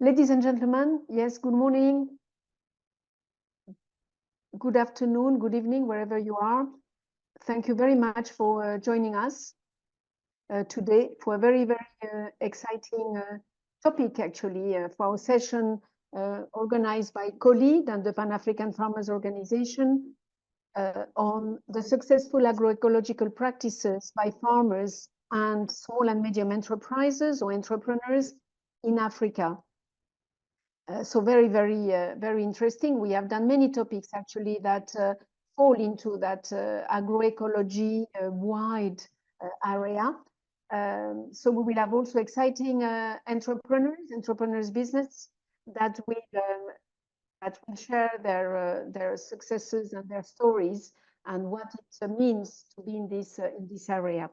Ladies and gentlemen, yes, good morning, good afternoon, good evening, wherever you are. Thank you very much for joining us today for a very, very exciting topic, actually, for our session organized by COLEAD and the Pan-African Farmers Organization on the successful agroecological practices by farmers and small and medium enterprises or entrepreneurs in Africa. So very, very, very interesting. We have done many topics actually that fall into that agroecology wide area. So we will have also exciting entrepreneurs business that will share their successes and their stories and what it means to be in this area.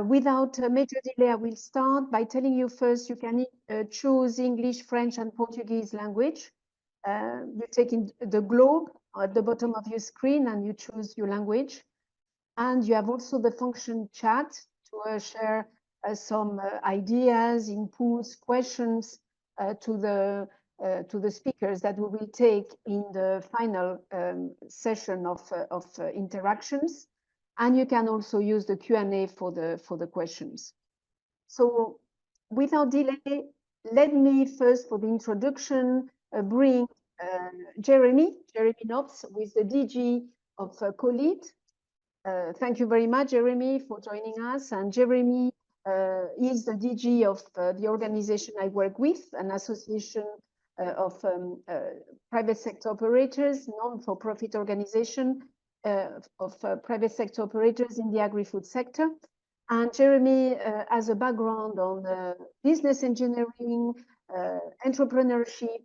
Without major delay, I will start by telling you first you can choose English, French, and Portuguese language. You take in the globe at the bottom of your screen and you choose your language. And you have also the function chat to share some ideas, inputs, questions to the speakers that we will take in the final session of interactions. And you can also use the Q&A for the questions. So without delay, let me first, for the introduction, bring Jeremy KNOPS, who is the DG of COLEAD. Thank you very much, Jeremy, for joining us. And Jeremy is the DG of the organization I work with, an association of private sector operators, non-for-profit organization of private sector operators in the agri-food sector. And Jeremy has a background on business engineering, entrepreneurship,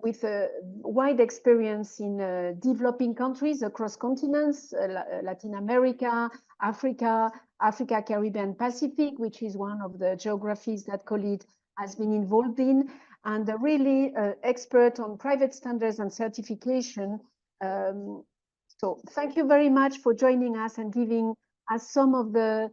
with a wide experience in developing countries across continents, Latin America, Africa, Caribbean, Pacific, which is one of the geographies that COLEAD has been involved in, and a really expert on private standards and certification. So thank you very much for joining us and giving us some of the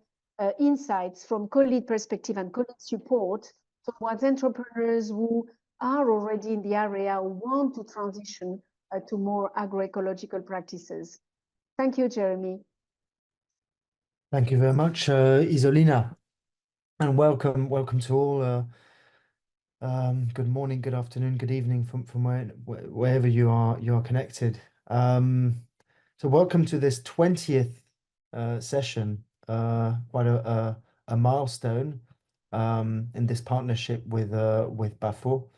insights from COLEAD perspective and COLEAD support towards entrepreneurs who are already in the area who want to transition to more agroecological practices. Thank you, Jeremy. Thank you very much, Isolina, and welcome to all. Good morning, good afternoon, good evening from wherever you are connected. So welcome to this 20th session, quite a milestone in this partnership with BAFO.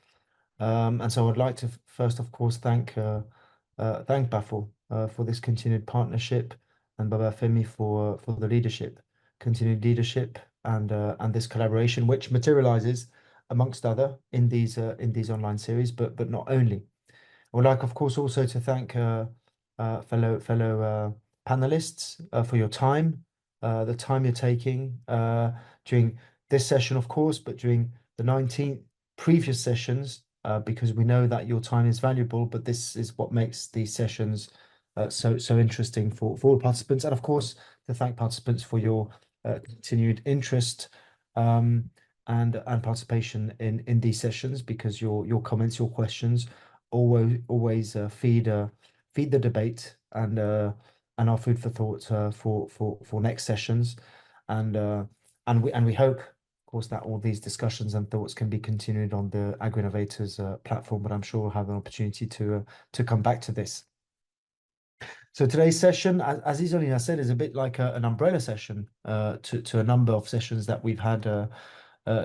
And so I'd like to first, of course, thank BAFO for this continued partnership, and Babafemi for the continued leadership, and this collaboration, which materializes amongst other in these online series, but not only. I would like, of course, also to thank fellow panelists for your time, the time you're taking during this session, of course, but during the 19 previous sessions, because we know that your time is valuable, but this is what makes these sessions so interesting for all participants. And of course, to thank participants for your continued interest and participation in these sessions, because your comments, your questions always feed the debate and our food for thought for next sessions, and we hope, of course, that all these discussions and thoughts can be continued on the Agri-Innovators platform, but I'm sure we'll have an opportunity to come back to this. So today's session, as Isolina said, is a bit like an umbrella session to a number of sessions that we've had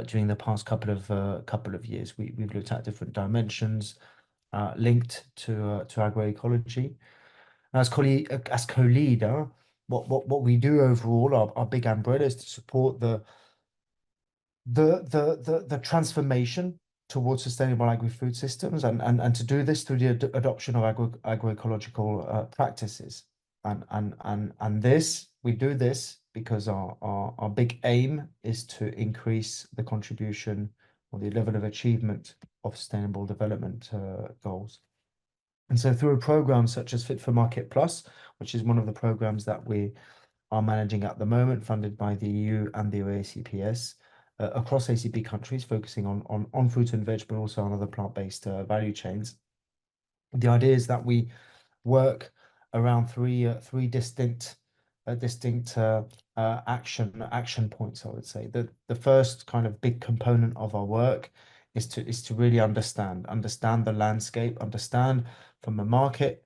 during the past couple of years. We've looked at different dimensions linked to agroecology. As co-leader, what we do overall, our big umbrella, is to support the transformation towards sustainable agri-food systems, and to do this through the adoption of agroecological practices. And we do this because our big aim is to increase the contribution or the level of achievement of sustainable development goals. And so through a program such as Fit for Market Plus, which is one of the programs that we are managing at the moment, funded by the EU and the OACPS, across ACP countries, focusing on fruit and veg, but also on other plant-based value chains. The idea is that we work around three distinct action points, I would say. The first kind of big component of our work is to really understand the landscape, understand from a market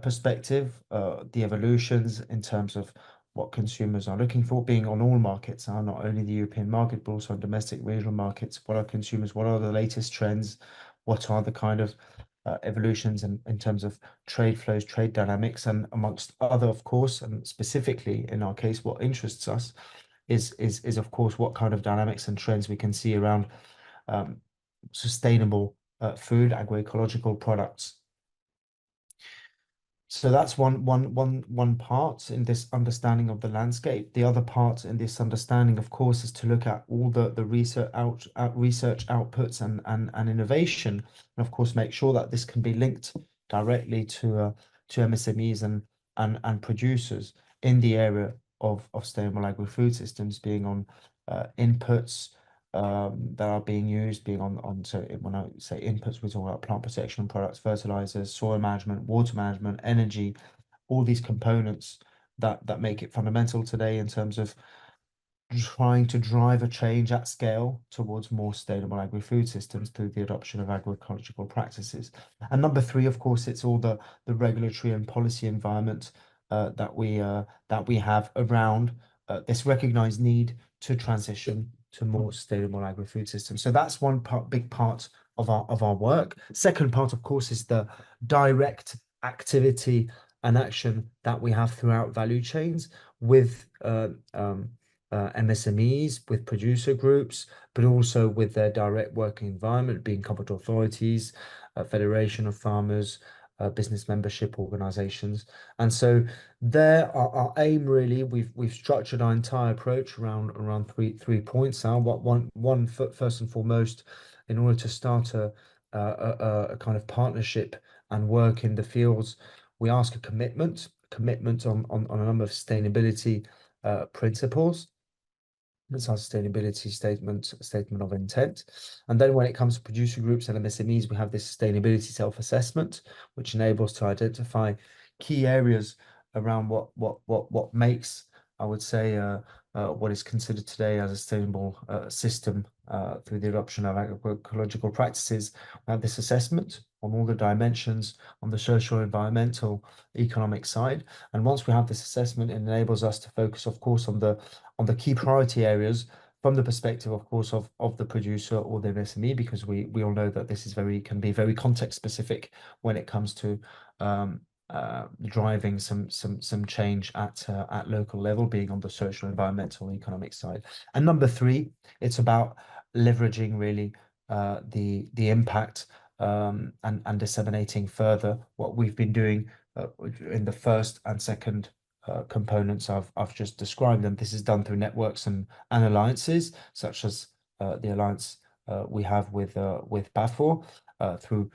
perspective the evolutions in terms of what consumers are looking for, being on all markets, not only the European market, but also on domestic regional markets. What are consumers? What are the latest trends? What are the kind of evolutions in terms of trade flows, trade dynamics, and amongst other, of course, and specifically in our case, what interests us is of course what kind of dynamics and trends we can see around sustainable food, agroecological products. So that's one part in this understanding of the landscape. The other part in this understanding, of course, is to look at all the research outputs and innovation, and of course make sure that this can be linked directly to MSMEs and producers in the area of sustainable agri-food systems, being on inputs that are being used, being on so when I say inputs, we're talking about plant protection products, fertilizers, soil management, water management, energy, all these components that make it fundamental today in terms of trying to drive a change at scale towards more sustainable agri-food systems through the adoption of agroecological practices. And number three, of course, it's all the regulatory and policy environment that we have around this recognized need to transition to more sustainable agri-food systems. So that's one big part of our work. Second part, of course, is the direct activity and action that we have throughout value chains with MSMEs, with producer groups, but also with their direct working environment, being competent authorities, Federation of Farmers, business membership organizations. And so there our aim really, we've structured our entire approach around three points now. One first and foremost, in order to start a kind of partnership and work in the fields, we ask a commitment on a number of sustainability principles. That's our sustainability statement of intent. And then when it comes to producer groups and MSMEs, we have this sustainability self-assessment, which enables to identify key areas around what makes, I would say, what is considered today as a sustainable system through the adoption of agroecological practices. We have this assessment on all the dimensions on the social, environmental, economic side. And once we have this assessment, it enables us to focus, of course, on the key priority areas from the perspective, of course, of the producer or the SME, because we all know that this is can be very context specific when it comes to driving some change at local level, being on the social, environmental, economic side. And number three, it's about leveraging really the impact and disseminating further what we've been doing in the first and second components I've just described. And this is done through networks and alliances, such as the alliance we have with PAFO through,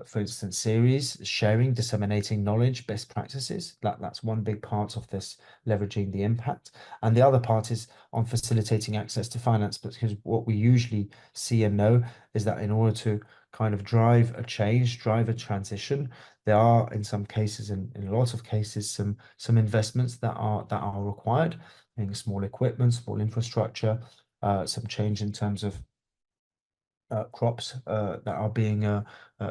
for instance, series, sharing, disseminating knowledge, best practices. That's one big part of this, leveraging the impact. And the other part is on facilitating access to finance, because what we usually see and know is that in order to kind of drive a change, drive a transition, there are in some cases, in a lot of cases, some investments that are required, being small equipment, small infrastructure, some change in terms of crops that are being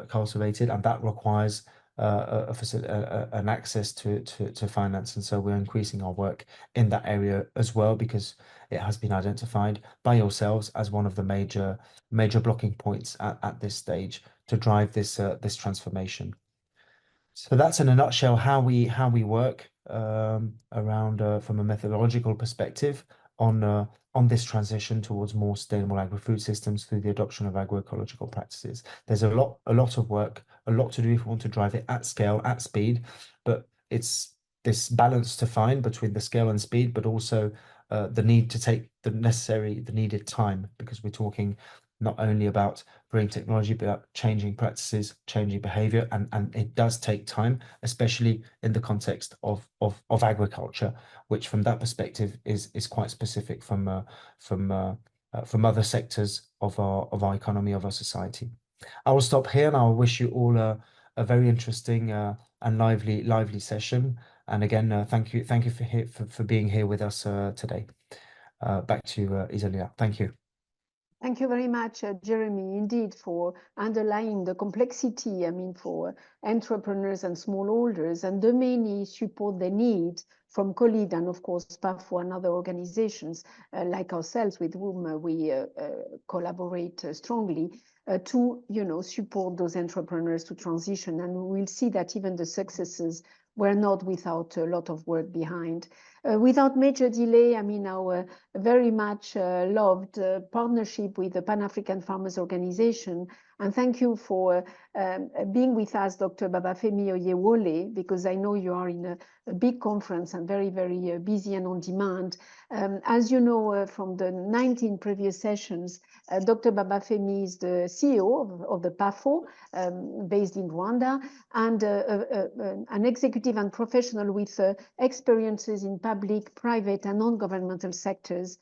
cultivated, and that requires an access to finance. And so we're increasing our work in that area as well, because it has been identified by yourselves as one of the major blocking points at this stage to drive this transformation. So that's in a nutshell how we work around from a methodological perspective on this transition towards more sustainable agri-food systems through the adoption of agroecological practices. There's a lot of work, a lot to do if we want to drive it at scale, at speed, but it's this balance to find between the scale and speed, but also the need to take the needed time, because we're talking not only about bringing technology, but changing practices, changing behavior, and it does take time, especially in the context of agriculture, which from that perspective is quite specific from from other sectors of our economy, of our society. I will stop here, and I will wish you all a very interesting and lively session. And again, thank you for being here with us today. Back to you, Isolina. Thank you. Thank you very much, Jeremy, indeed, for underlying the complexity, I mean, for entrepreneurs and smallholders and the many support they need from COLEAD and, of course, PAFO and other organizations like ourselves with whom we collaborate strongly to, support those entrepreneurs to transition. And we'll see that even the successes were not without a lot of work behind. Without major delay, I mean, our very much loved partnership with the Pan-African Farmers Organization. And thank you for being with us, Dr. Babafemi OYEWOLE, because I know you are in a big conference and very, very busy and on demand. As you know from the 19 previous sessions, Dr. Babafemi is the CEO of the PAFO, based in Rwanda, and an executive and professional with experiences in public, private, and non-governmental sectors.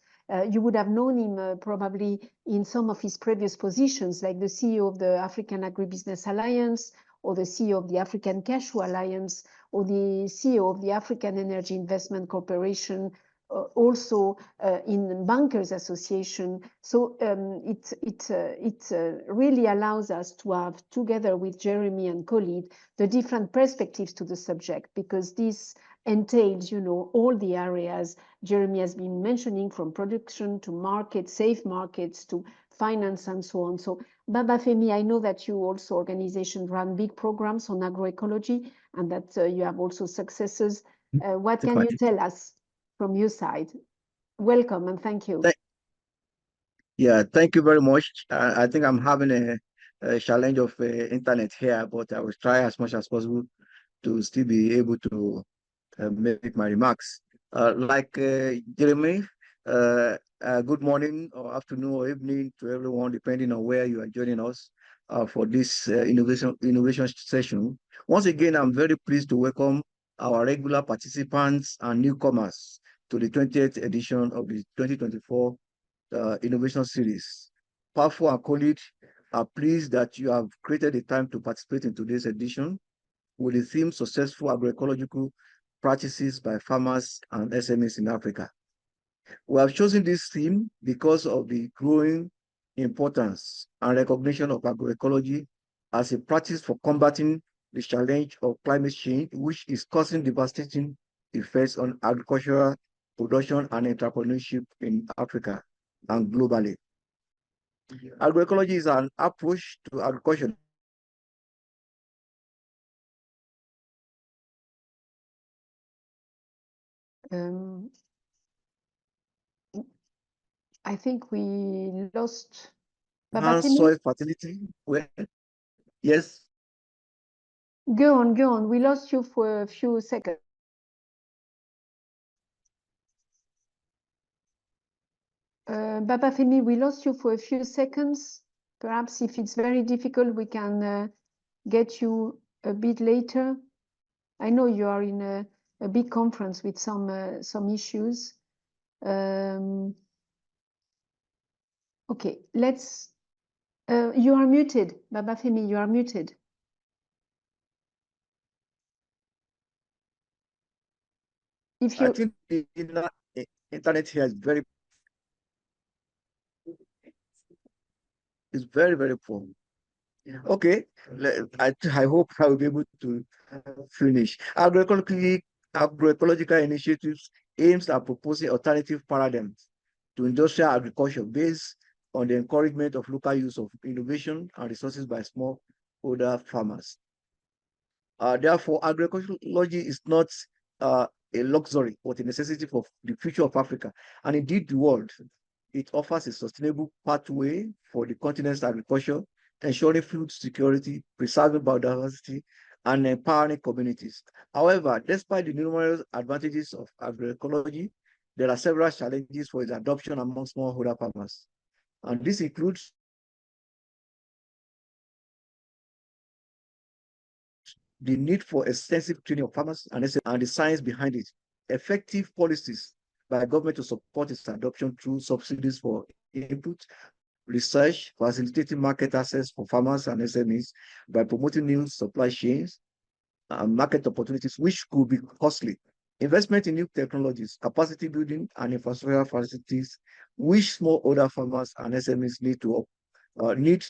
You would have known him probably in some of his previous positions, like the CEO of the African Agribusiness Alliance, or the CEO of the African Cashew Alliance, or the CEO of the African Energy Investment Corporation, also in Bankers Association. So it really allows us to have, together with Jeremy and COLEAD, the different perspectives to the subject, because this entails, all the areas Jeremy has been mentioning, from production to market, safe markets to finance and so on. So Babafemi, I know that you also organization run big programs on agroecology and that you have also successes. What can you tell us from your side? Welcome and thank you. Thank you very much. I think I'm having a challenge of internet here, but I will try as much as possible to still be able to make my remarks. Like Jeremy, good morning or afternoon or evening to everyone, depending on where you are joining us for this innovation session. Once again, I'm very pleased to welcome our regular participants and newcomers to the 20th edition of the 2024 Innovation Series. PAFO and COLEAD are pleased that you have created the time to participate in today's edition with the theme Successful Agroecological Practices by Farmers and SMEs in Africa. We have chosen this theme because of the growing importance and recognition of agroecology as a practice for combating the challenge of climate change, which is causing devastating effects on agricultural production and entrepreneurship in Africa and globally. Agroecology is an approach to agriculture I think we lost soil fertility. Well, yes. Go on. We lost you for a few seconds. Babafemi, we lost you for a few seconds. Perhaps if it's very difficult, we can get you a bit later. I know you are in a big conference with some issues. Okay, let's. You are muted, Babafemi. You are muted. If you. I think the internet here is very poor. Okay, I hope I will be able to finish. Agroecological initiatives aims at proposing alternative paradigms to industrial agriculture based on the encouragement of local use of innovation and resources by smallholder farmers. Therefore, agroecology is not a luxury, but a necessity for the future of Africa, and indeed the world. It offers a sustainable pathway for the continent's agriculture, ensuring food security, preserving biodiversity, and empowering communities. However, despite the numerous advantages of agroecology, there are several challenges for its adoption among smallholder farmers. And this includes the need for extensive training of farmers and the science behind it, effective policies by government to support its adoption through subsidies for input, research, facilitating market access for farmers and SMEs by promoting new supply chains and market opportunities, which could be costly. Investment in new technologies, capacity building, and infrastructure facilities, which smallholder farmers and SMEs need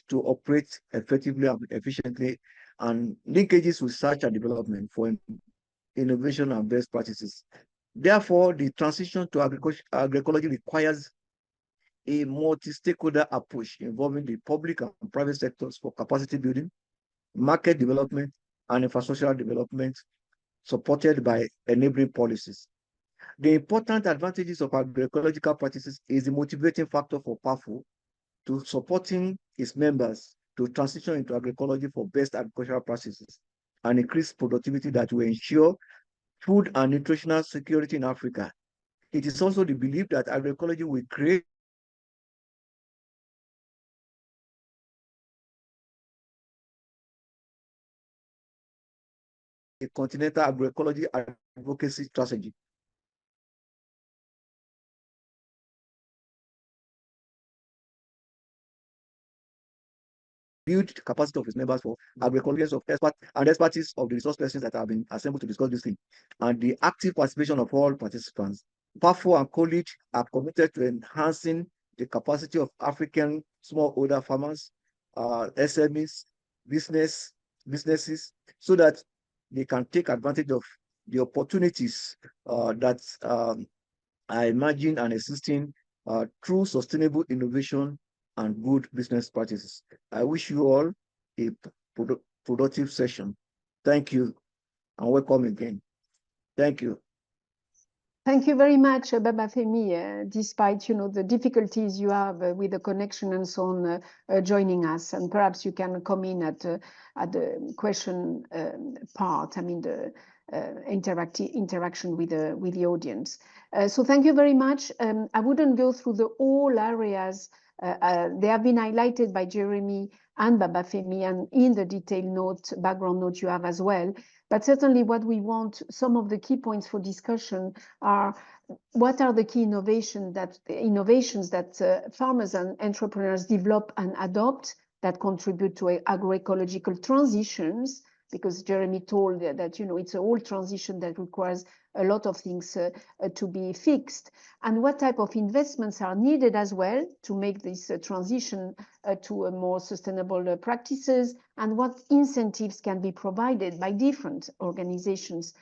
to operate effectively and efficiently, and linkages with research and development for innovation and best practices. Therefore, the transition to agroecology requires a multi-stakeholder approach involving the public and private sectors for capacity building, market development, and infrastructural development, supported by enabling policies. The important advantages of agroecological practices is the motivating factor for PAFO to supporting its members to transition into agroecology for best agricultural practices and increase productivity that will ensure food and nutritional security in Africa. It is also the belief that agroecology will create a continental agroecology advocacy strategy. Build the capacity of its members for agroecology of experts and expertise of the resource persons that have been assembled to discuss this thing, and the active participation of all participants. PAFO and COLEAD are committed to enhancing the capacity of African smallholder farmers, SMEs, businesses, so that they can take advantage of the opportunities that are emerging and existing through sustainable innovation and good business practices. I wish you all a productive session. Thank you and welcome again. Thank you. Thank you very much, Babafemi, despite the difficulties you have with the connection and so on, joining us. And perhaps you can come in at the question part. I mean the interaction with the audience. So thank you very much. I wouldn't go through the all areas. They have been highlighted by Jeremy and Babafemi, and in the detailed note, background note you have as well. But certainly what we want, some of the key points for discussion are, what are the key innovations that farmers and entrepreneurs develop and adopt that contribute to agroecological transitions? Because Jeremy told that it's a whole transition that requires a lot of things to be fixed, and what type of investments are needed as well to make this transition to a more sustainable practices, and what incentives can be provided by different organizations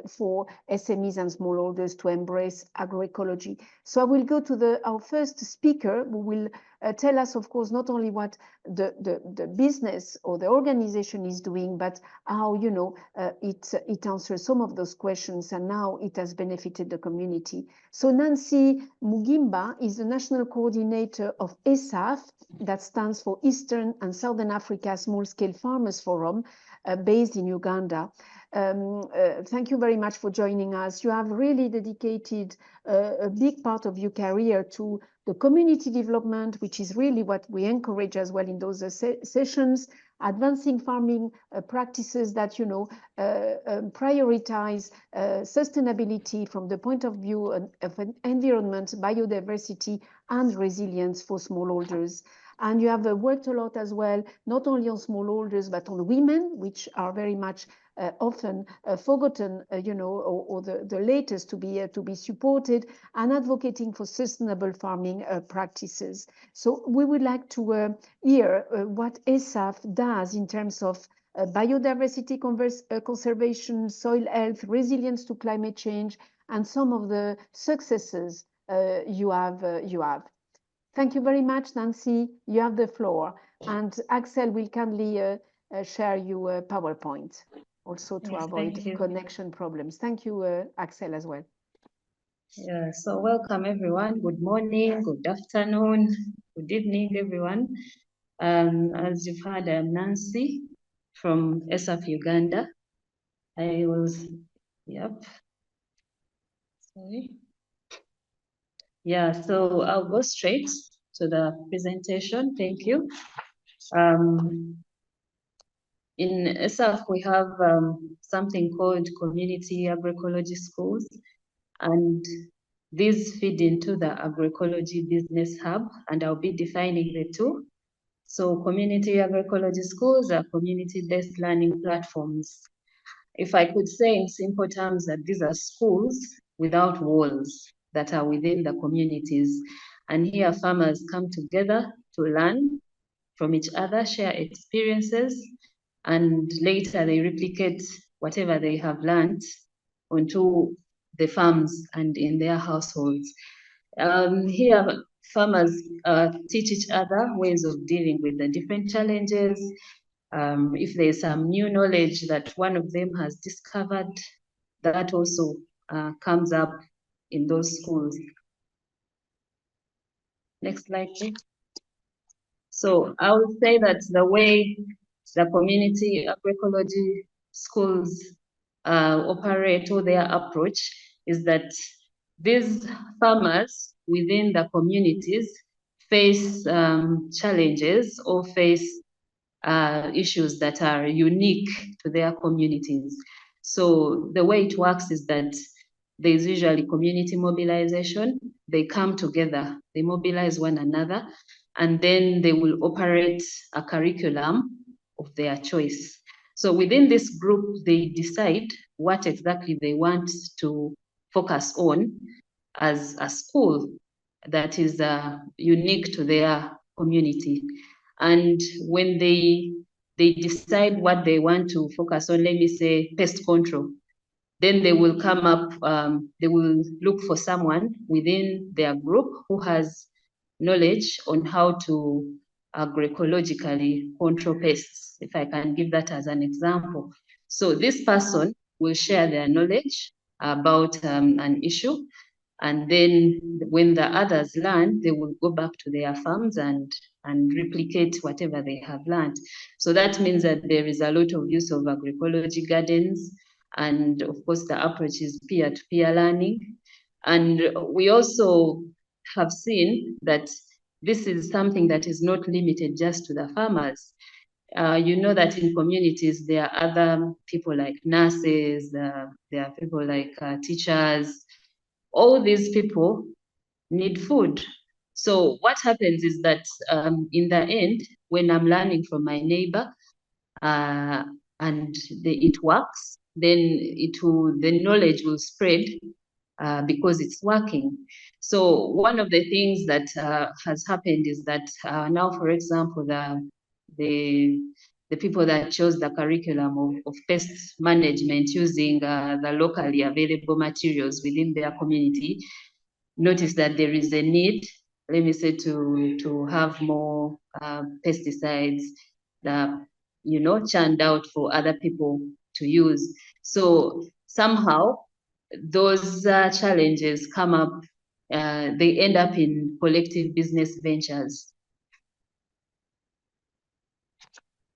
for SMEs and smallholders to embrace agroecology. So I will go to our first speaker, who will tell us, of course, not only what the business or the organization is doing, but how it answers some of those questions, and now it has benefited the community. So Nancy Mugimba is the national coordinator of ESAFF, that stands for Eastern and Southern Africa Small Scale Farmers Forum, based in Uganda. Thank you very much for joining us. You have really dedicated a big part of your career to the community development, which is really what we encourage as well in those sessions, advancing farming practices that prioritize sustainability from the point of view of environment, biodiversity, and resilience for smallholders. And you have worked a lot as well, not only on smallholders, but on women, which are very much often forgotten, or the latest to be supported, and advocating for sustainable farming practices. So we would like to hear what ESAFF does in terms of biodiversity conservation, soil health, resilience to climate change, and some of the successes you have. Thank you very much, Nancy. You have the floor. And Axel will kindly share your PowerPoint also to avoid connection problems. Thank you, Axel, as well. Yeah, so welcome everyone. Good morning, good afternoon, good evening, everyone. As you've heard, I'm Nancy from ESAFF Uganda. Yeah, so I'll go straight to the presentation. Thank you. In ESAFF, we have something called community agroecology schools, and These feed into the agroecology business hub, and I'll be defining the two. So community agroecology schools are community-based learning platforms. If I could say in simple terms that these are schools without walls that are within the communities. And here farmers come together to learn from each other, share experiences, and later they replicate whatever they have learned onto the farms and in their households. Here, farmers teach each other ways of dealing with the different challenges. If there's some new knowledge that one of them has discovered, that also comes up in those schools. Next slide, please. So I would say that the way the community agroecology schools operate, or their approach, is that these farmers within the communities face challenges or face issues that are unique to their communities. So the way it works is that there's usually community mobilization. They come together, they mobilize one another, and then they will operate a curriculum of their choice. So within this group, they decide what exactly they want to focus on as a school that is unique to their community. And when they decide what they want to focus on, let me say pest control, then they will come up, they will look for someone within their group who has knowledge on how to agroecologically control pests, if I can give that as an example. So this person will share their knowledge about an issue, and then when the others learn, they will go back to their farms and replicate whatever they have learned. So that means that there is a lot of use of agroecology gardens, and of course the approach is peer-to-peer learning. And we also have seen that this is something that is not limited just to the farmers. You know that in communities, there are other people like nurses, there are people like teachers. All these people need food. So what happens is that in the end, when I'm learning from my neighbor and it works, then the knowledge will spread because it's working. So one of the things that has happened is that now, for example, the people that chose the curriculum of pest management using the locally available materials within their community, notice that there is a need, let me say, to have more pesticides that, you know, churned out for other people to use. So somehow those challenges come up, they end up in collective business ventures.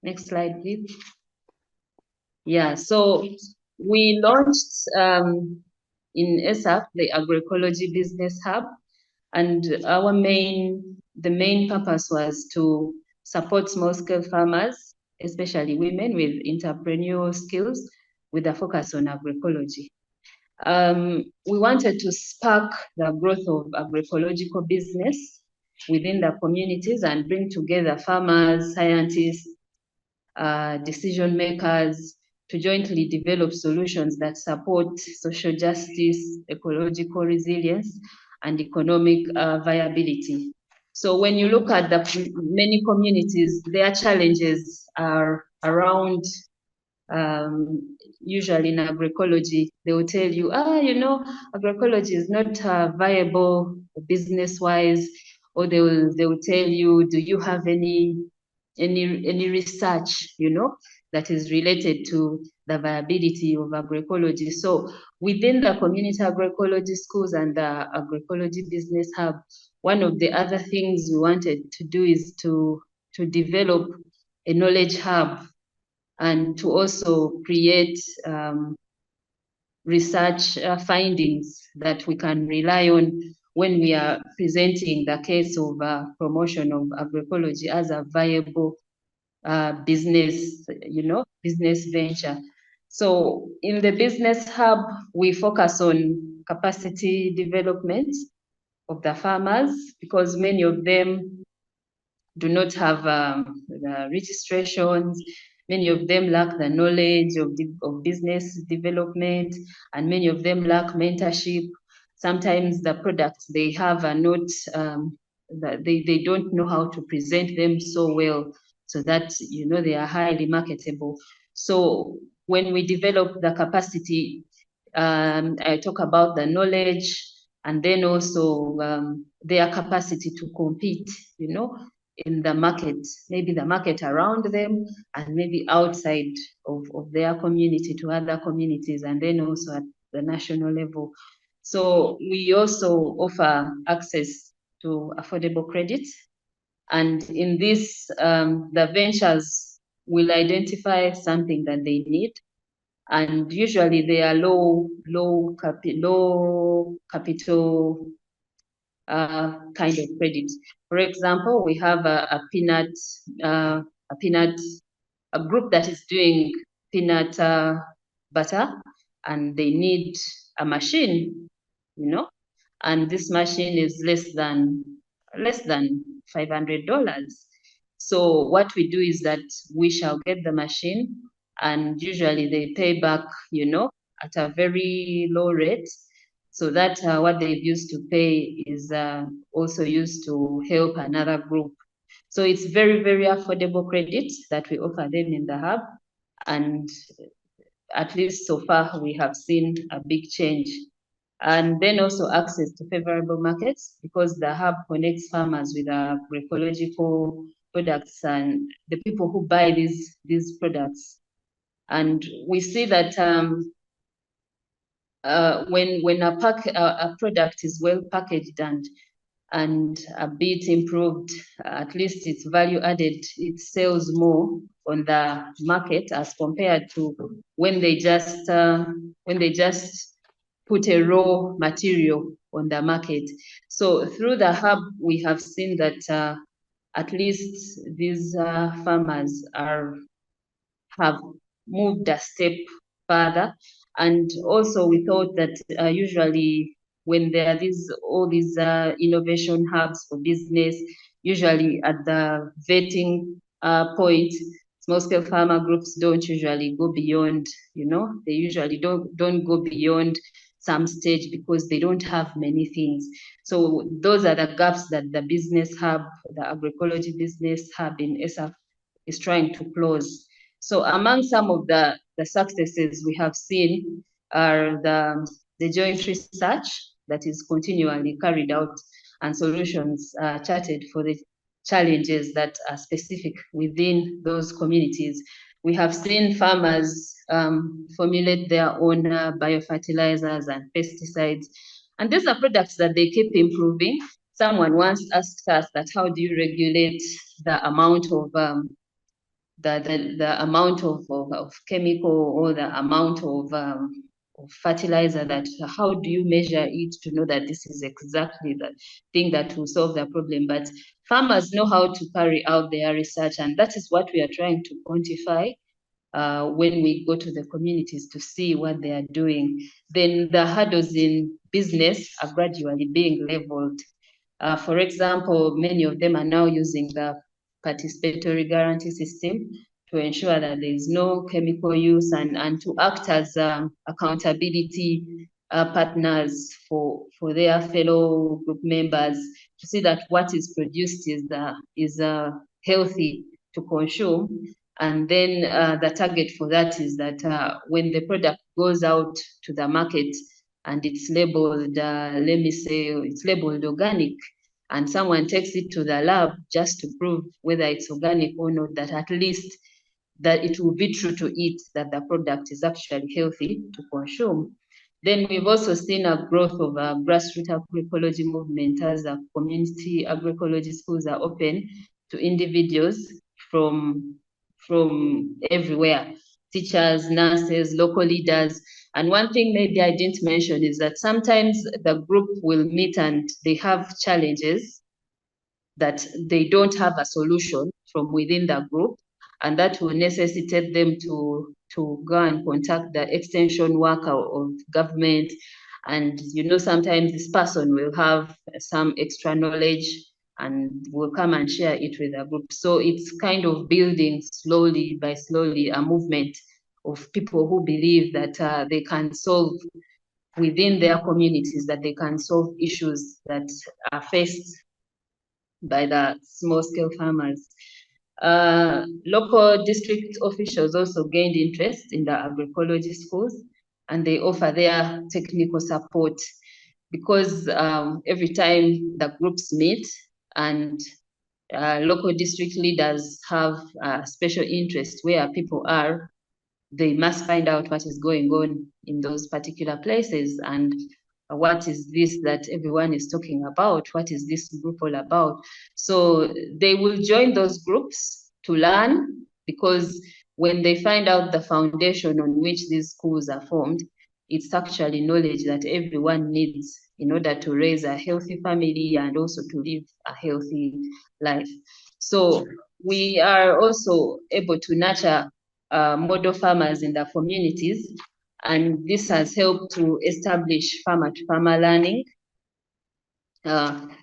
Next slide, please. Yeah, so we launched in ESAFF, the Agroecology Business Hub, and the main purpose was to support small-scale farmers, especially women with entrepreneurial skills, with a focus on agroecology. We wanted to spark the growth of agroecological business within the communities and bring together farmers, scientists, decision makers to jointly develop solutions that support social justice, ecological resilience, and economic viability. So when you look at the many communities, their challenges are around, usually in agroecology, they will tell you, you know, agroecology is not viable business-wise, or they will tell you, do you have any research, you know, that is related to the viability of agroecology? So within the community agroecology schools and the agroecology business hub, one of the other things we wanted to do is to develop a knowledge hub and to also create research findings that we can rely on when we are presenting the case of promotion of agroecology as a viable business, you know, business venture. So in the business hub, we focus on capacity development of the farmers, because many of them do not have the registrations. Many of them lack the knowledge of business development, and many of them lack mentorship. Sometimes the products they have are not, they don't know how to present them so well, so that, you know, they are highly marketable. So when we develop the capacity, I talk about the knowledge, and then also their capacity to compete, you know, in the market, maybe the market around them, and maybe outside of their community to other communities, and then also at the national level. So we also offer access to affordable credit. And in this, the ventures will identify something that they need. And usually they are low capital kind of credit. For example, we have a group that is doing peanut butter, and they need a machine, you know, and this machine is less than $500. So what we do is that we shall get the machine, and usually they pay back, you know, at a very low rate. So that what they've used to pay is also used to help another group. So it's very, very affordable credit that we offer them in the hub. And at least so far, we have seen a big change. And then also access to favorable markets, because the hub connects farmers with agroecological products and the people who buy these products. And we see that when a product is well packaged and a bit improved, at least its value added, it sells more on the market as compared to when they just put a raw material on the market. So through the hub, we have seen that at least these farmers have moved a step further. And also we thought that usually when there are all these innovation hubs for business, usually at the vetting point, small-scale farmer groups don't usually go beyond, you know, they usually don't go beyond some stage because they don't have many things. So those are the gaps that the business hub, the agroecology business hub in ESAFF is trying to close. So among some of the successes we have seen are the joint research that is continually carried out and solutions charted for the challenges that are specific within those communities. We have seen farmers formulate their own biofertilizers and pesticides, and these are products that they keep improving. Someone once asked us that how do you regulate the amount of the amount of chemical or the amount of fertilizer, that how do you measure it to know that this is exactly the thing that will solve the problem? But farmers know how to carry out their research, and that is what we are trying to quantify when we go to the communities to see what they are doing. Then the hurdles in business are gradually being leveled. For example, many of them are now using the participatory guarantee system to ensure that there is no chemical use, and to act as accountability partners for their fellow group members, to see that what is produced is healthy to consume. And then the target for that is that when the product goes out to the market and it's labeled, let me say, it's labeled organic, and someone takes it to the lab just to prove whether it's organic or not, that at least that it will be true to it, that the product is actually healthy to consume. Then we've also seen a growth of a grassroots agroecology movement as a community agroecology schools are open to individuals from everywhere, teachers, nurses, local leaders. And one thing maybe I didn't mention is that sometimes the group will meet and they have challenges that they don't have a solution from within the group, and that will necessitate them to to go and contact the extension worker of government. And, you know, sometimes this person will have some extra knowledge and will come and share it with the group. So it's kind of building slowly by slowly a movement of people who believe that they can solve within their communities, that they can solve issues that are faced by the small-scale farmers. Local district officials also gained interest in the agroecology schools, and they offer their technical support because every time the groups meet and local district leaders have special interest where people are, they must find out what is going on in those particular places and what is this that everyone is talking about? What is this group all about? So they will join those groups to learn, because when they find out the foundation on which these schools are formed, it's actually knowledge that everyone needs in order to raise a healthy family and also to live a healthy life. So we are also able to nurture model farmers in the communities, and this has helped to establish farmer-to-farmer learning,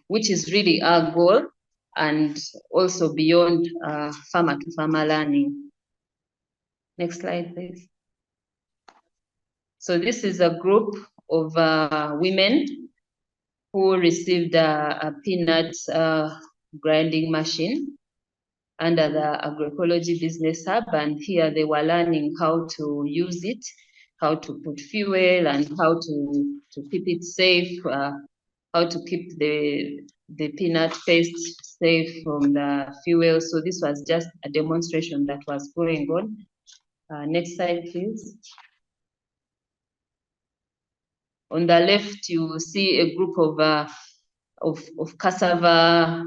which is really our goal, and also beyond farmer-to-farmer learning. Next slide, please. So this is a group of women who received a peanut grinding machine under the agroecology business hub, and here they were learning how to use it, how to put fuel, and how to keep it safe, how to keep the peanut paste safe from the fuel. So this was just a demonstration that was going on. Next slide, please. On the left, you will see a group of cassava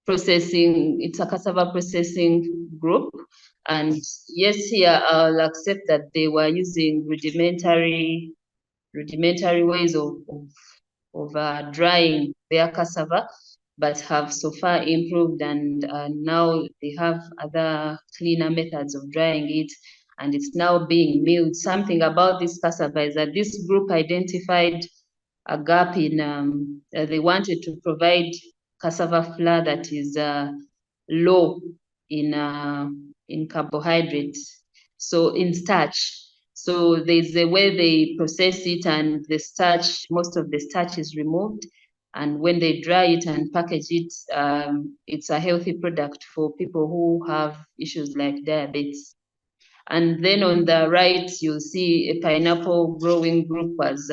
processing. It's a cassava processing group. And yes, here I'll accept that they were using rudimentary ways of drying their cassava, but have so far improved, and now they have other cleaner methods of drying it, and it's now being milled. Something about this cassava is that this group identified a gap in, they wanted to provide cassava flour that is low in carbohydrates, so in starch. So there's a way they process it, and the starch, most of the starch is removed. And when they dry it and package it, it's a healthy product for people who have issues like diabetes. And then on the right, you'll see a pineapple growing group was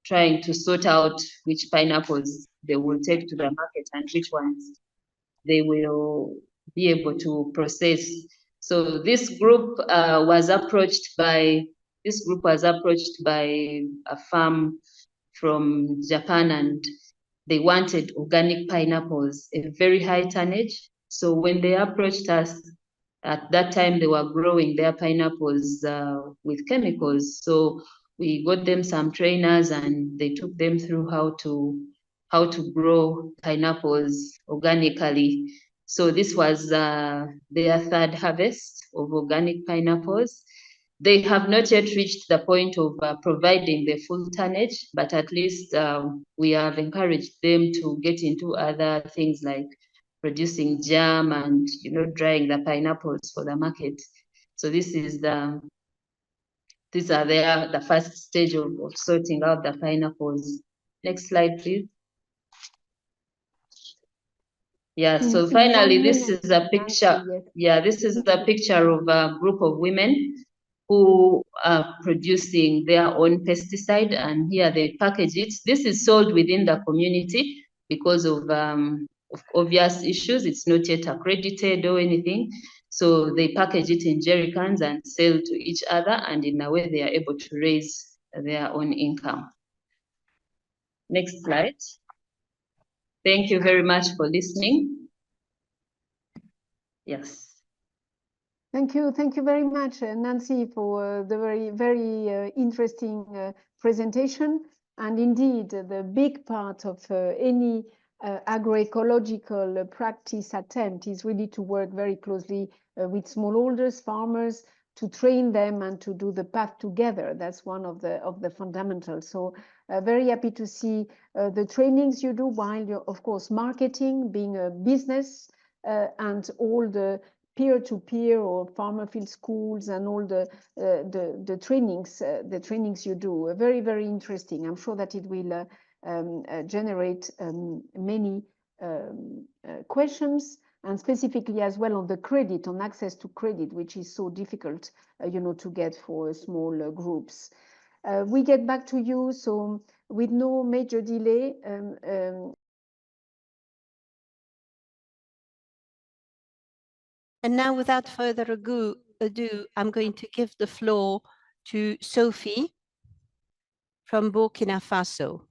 trying to sort out which pineapples they will take to the market and which ones they will be able to process. So this group was approached by a farm from Japan, and they wanted organic pineapples, a very high tonnage. So when they approached us, at that time they were growing their pineapples with chemicals. So we got them some trainers, and they took them through how to grow pineapples organically. So this was their third harvest of organic pineapples. They have not yet reached the point of providing the full tonnage, but at least we have encouraged them to get into other things like producing jam and, you know, drying the pineapples for the market. So this is these are the first stage of sorting out the pineapples. Next slide, please. Yeah, so finally, this is a picture. Yeah, this is a picture of a group of women who are producing their own pesticide, and here they package it. This is sold within the community because of obvious issues. It's not yet accredited or anything. So they package it in jerry cans and sell to each other, and in a way they are able to raise their own income. Next slide. Thank you very much for listening. Yes. Thank you very much, Nancy, for the very interesting presentation. And indeed, the big part of any agroecological practice attempt is really to work very closely with smallholders, farmers, train them and to do the path together. That's one of the fundamentals. So very happy to see the trainings you do while you're, of course, marketing, being a business, and all the peer-to-peer or farmer field schools and all the trainings you do. Very, very interesting. I'm sure that it will generate many questions, and specifically as well on the credit, on access to credit, which is so difficult, to get for small groups. We get back to you, so with no major delay. And now, without further ado, I'm going to give the floor to Sophie from Burkina Faso.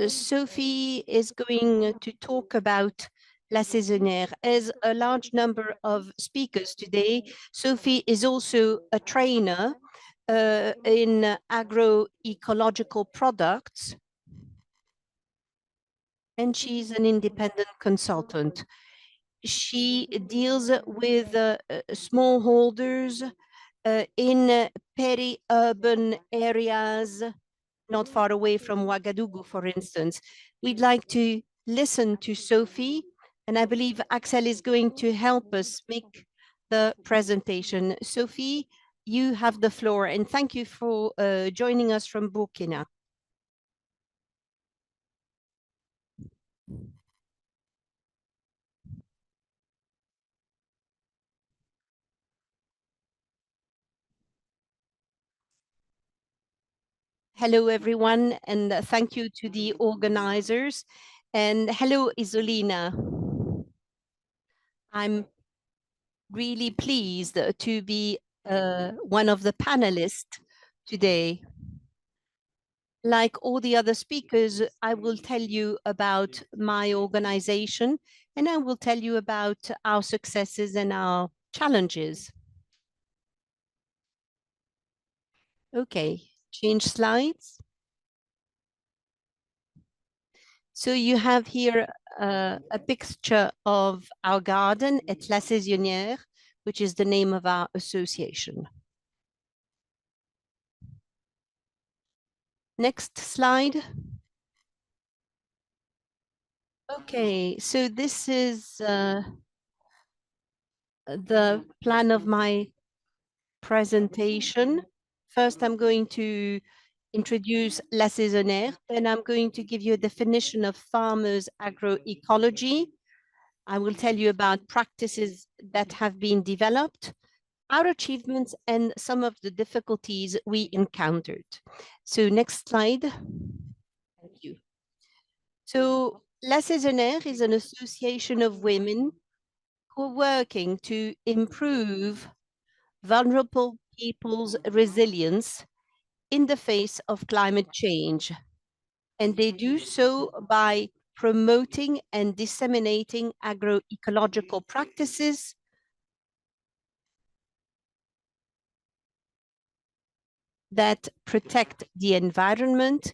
Sophie is going to talk about La Saisonnière. As a large number of speakers today, Sophie is also a trainer in agroecological products, and she's an independent consultant. She deals with smallholders in peri-urban areas, not far away from Ouagadougou, for instance. We'd like to listen to Sophie, and I believe Axel is going to help us make the presentation. Sophie, you have the floor, and thank you for joining us from Burkina. Hello, everyone, and thank you to the organizers. And hello, Isolina. I'm really pleased to be one of the panelists today. Like all the other speakers, I will tell you about my organization, and I will tell you about our successes and our challenges. Okay, change slides. So you have here a picture of our garden at La Saisonnière, which is the name of our association. Next slide. Okay, so this is the plan of my presentation. First, I'm going to introduce La Saisonnière, then I'm going to give you a definition of farmers' agroecology. I will tell you about practices that have been developed, our achievements, and some of the difficulties we encountered. So next slide. Thank you. So La Saisonnière is an association of women who are working to improve vulnerable people's resilience in the face of climate change. And they do so by promoting and disseminating agroecological practices that protect the environment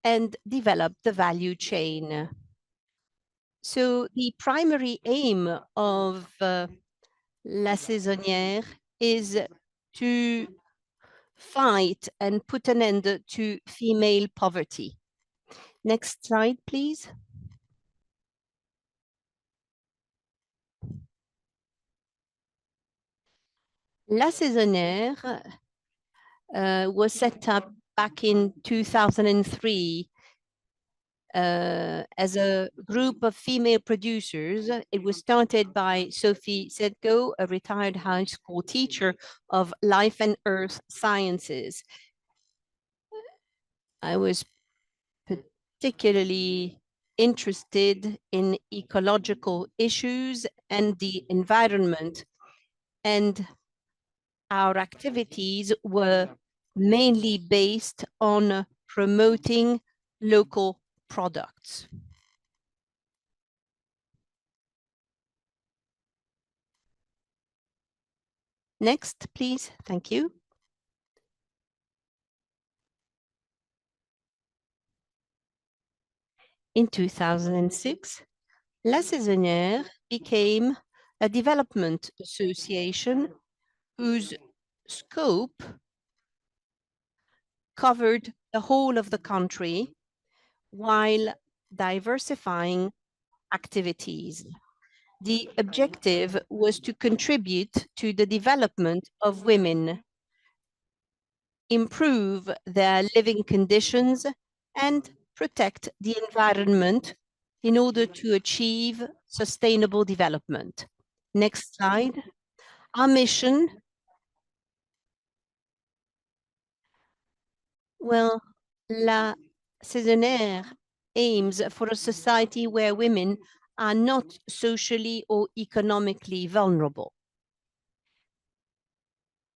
and develop the value chain. So the primary aim of La Saisonnière is to fight and put an end to female poverty. Next slide, please. La Saisonnière was set up back in 2003 as a group of female producers. It was started by Sophie Sedgho, a retired high school teacher of life and earth sciences. I was particularly interested in ecological issues and the environment, and our activities were mainly based on promoting local products. Next, please. Thank you. In 2006, La Saisonnière became a development association whose scope covered the whole of the country while diversifying activities. The objective was to contribute to the development of women, improve their living conditions, and protect the environment in order to achieve sustainable development. Next slide. Our mission, well, La Saisonnière aims for a society where women are not socially or economically vulnerable.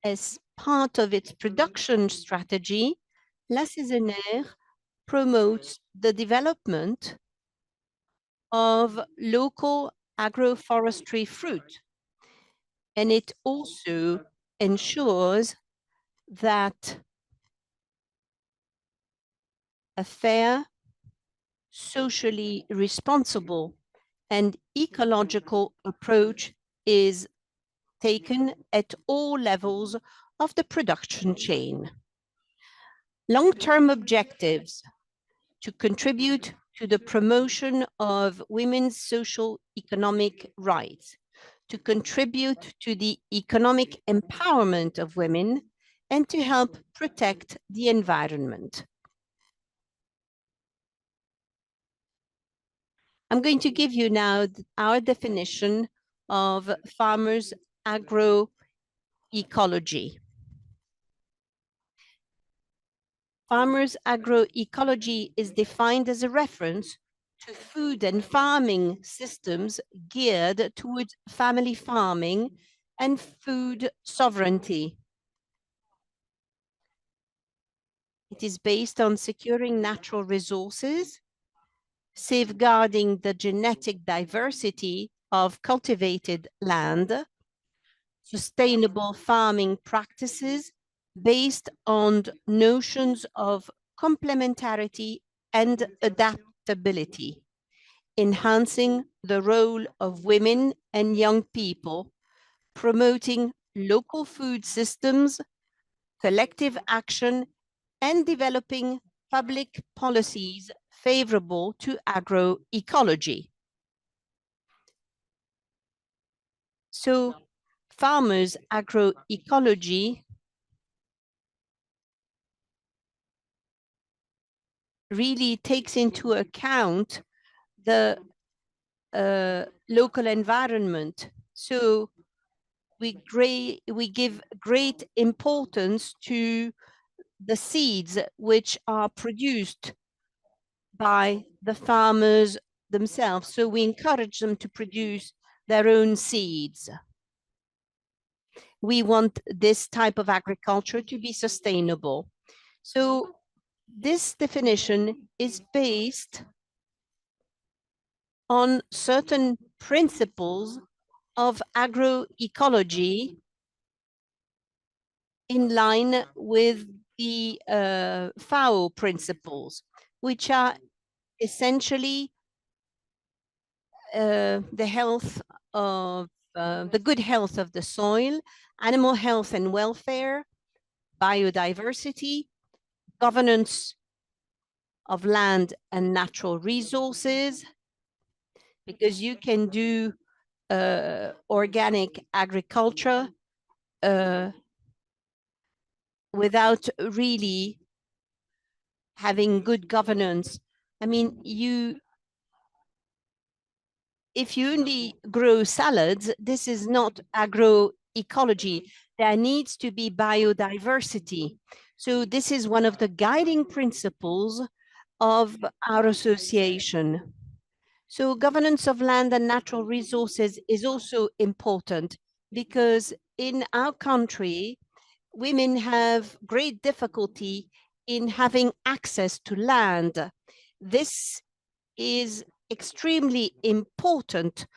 As part of its production strategy, La Saisonnière promotes the development of local agroforestry fruit, and it also ensures that a fair, socially responsible, and ecological approach is taken at all levels of the production chain. Long-term objectives to contribute to the promotion of women's social economic rights, to contribute to the economic empowerment of women, and to help protect the environment. I'm going to give you now our definition of farmers' agroecology. Farmers' agroecology is defined as a reference to food and farming systems geared towards family farming and food sovereignty. It is based on securing natural resources, safeguarding the genetic diversity of cultivated land, sustainable farming practices based on notions of complementarity and adaptability, enhancing the role of women and young people, promoting local food systems, collective action, and developing public policies favorable to agroecology. So, farmers' agroecology really takes into account the local environment. So we give great importance to the seeds which are produced by the farmers themselves. So we encourage them to produce their own seeds. We want this type of agriculture to be sustainable. So this definition is based on certain principles of agroecology in line with the FAO principles, which are essentially the health of the good health of the soil, animal health and welfare, biodiversity, governance of land and natural resources, because you can do organic agriculture without really having good governance. I mean, if you only grow salads, this is not agroecology. There needs to be biodiversity. So this is one of the guiding principles of our association. So governance of land and natural resources is also important because in our country, women have great difficulty in having access to land. This is extremely important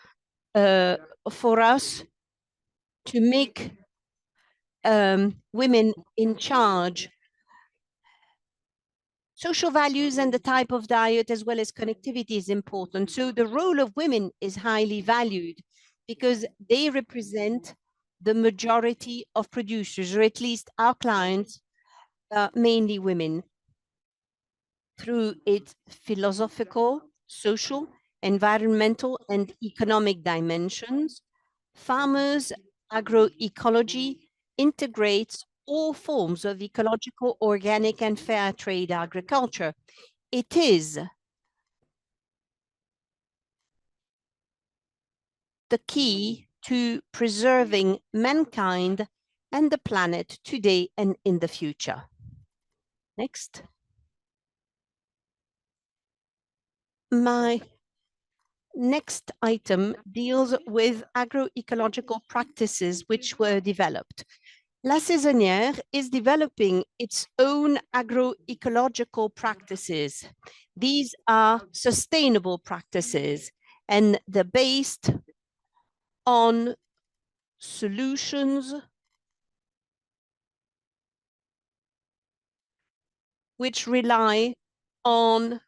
for us to make women in charge. Social values and the type of diet as well as connectivity is important. So the role of women is highly valued because they represent the majority of producers, or at least our clients, mainly women. Through its philosophical, social, environmental, and economic dimensions, farmers' agroecology integrates all forms of ecological, organic, and fair trade agriculture. It is the key to preserving mankind and the planet today and in the future. Next. My next item deals with agroecological practices which were developed. La Saisonnière is developing its own agroecological practices. These are sustainable practices, and they're based on solutions which rely on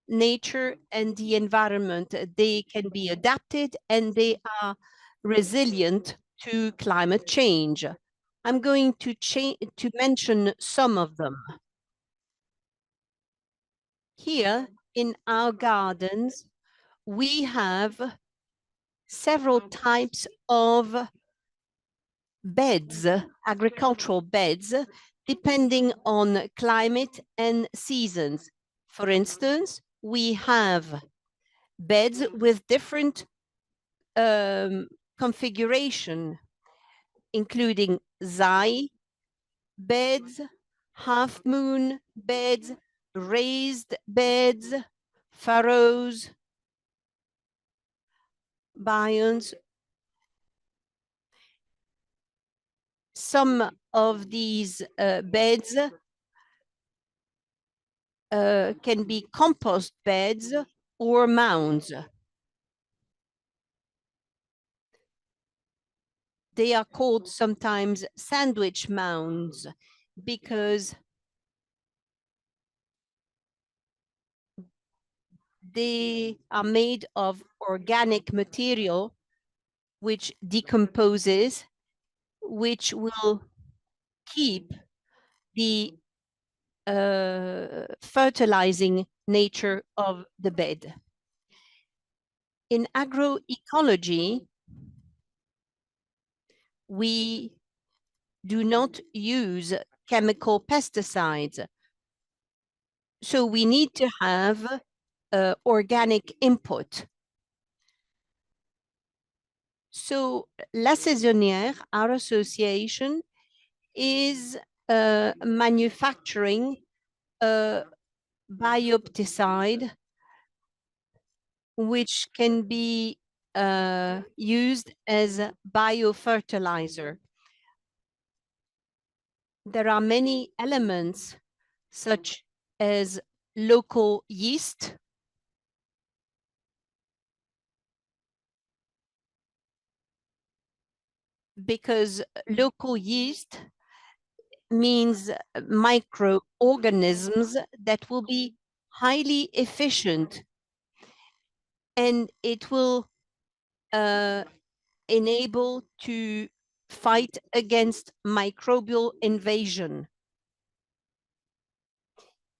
nature and the environment. They can be adapted and they are resilient to climate change. I'm going to mention some of them. Here in our gardens, we have several types of beds, agricultural beds, depending on climate and seasons. For instance, we have beds with different configuration, including zai beds, half moon beds, raised beds, furrows, biomes. Some of these beds can be compost beds or mounds. They are called sometimes sandwich mounds because they are made of organic material which decomposes, which will keep the fertilizing nature of the bed. In agroecology, we do not use chemical pesticides. So we need to have organic input. So La Saisonnière, our association, is manufacturing a biopesticide which can be used as a biofertilizer. There are many elements such as local yeast, because local yeast means microorganisms that will be highly efficient, and it will enable to fight against microbial invasion.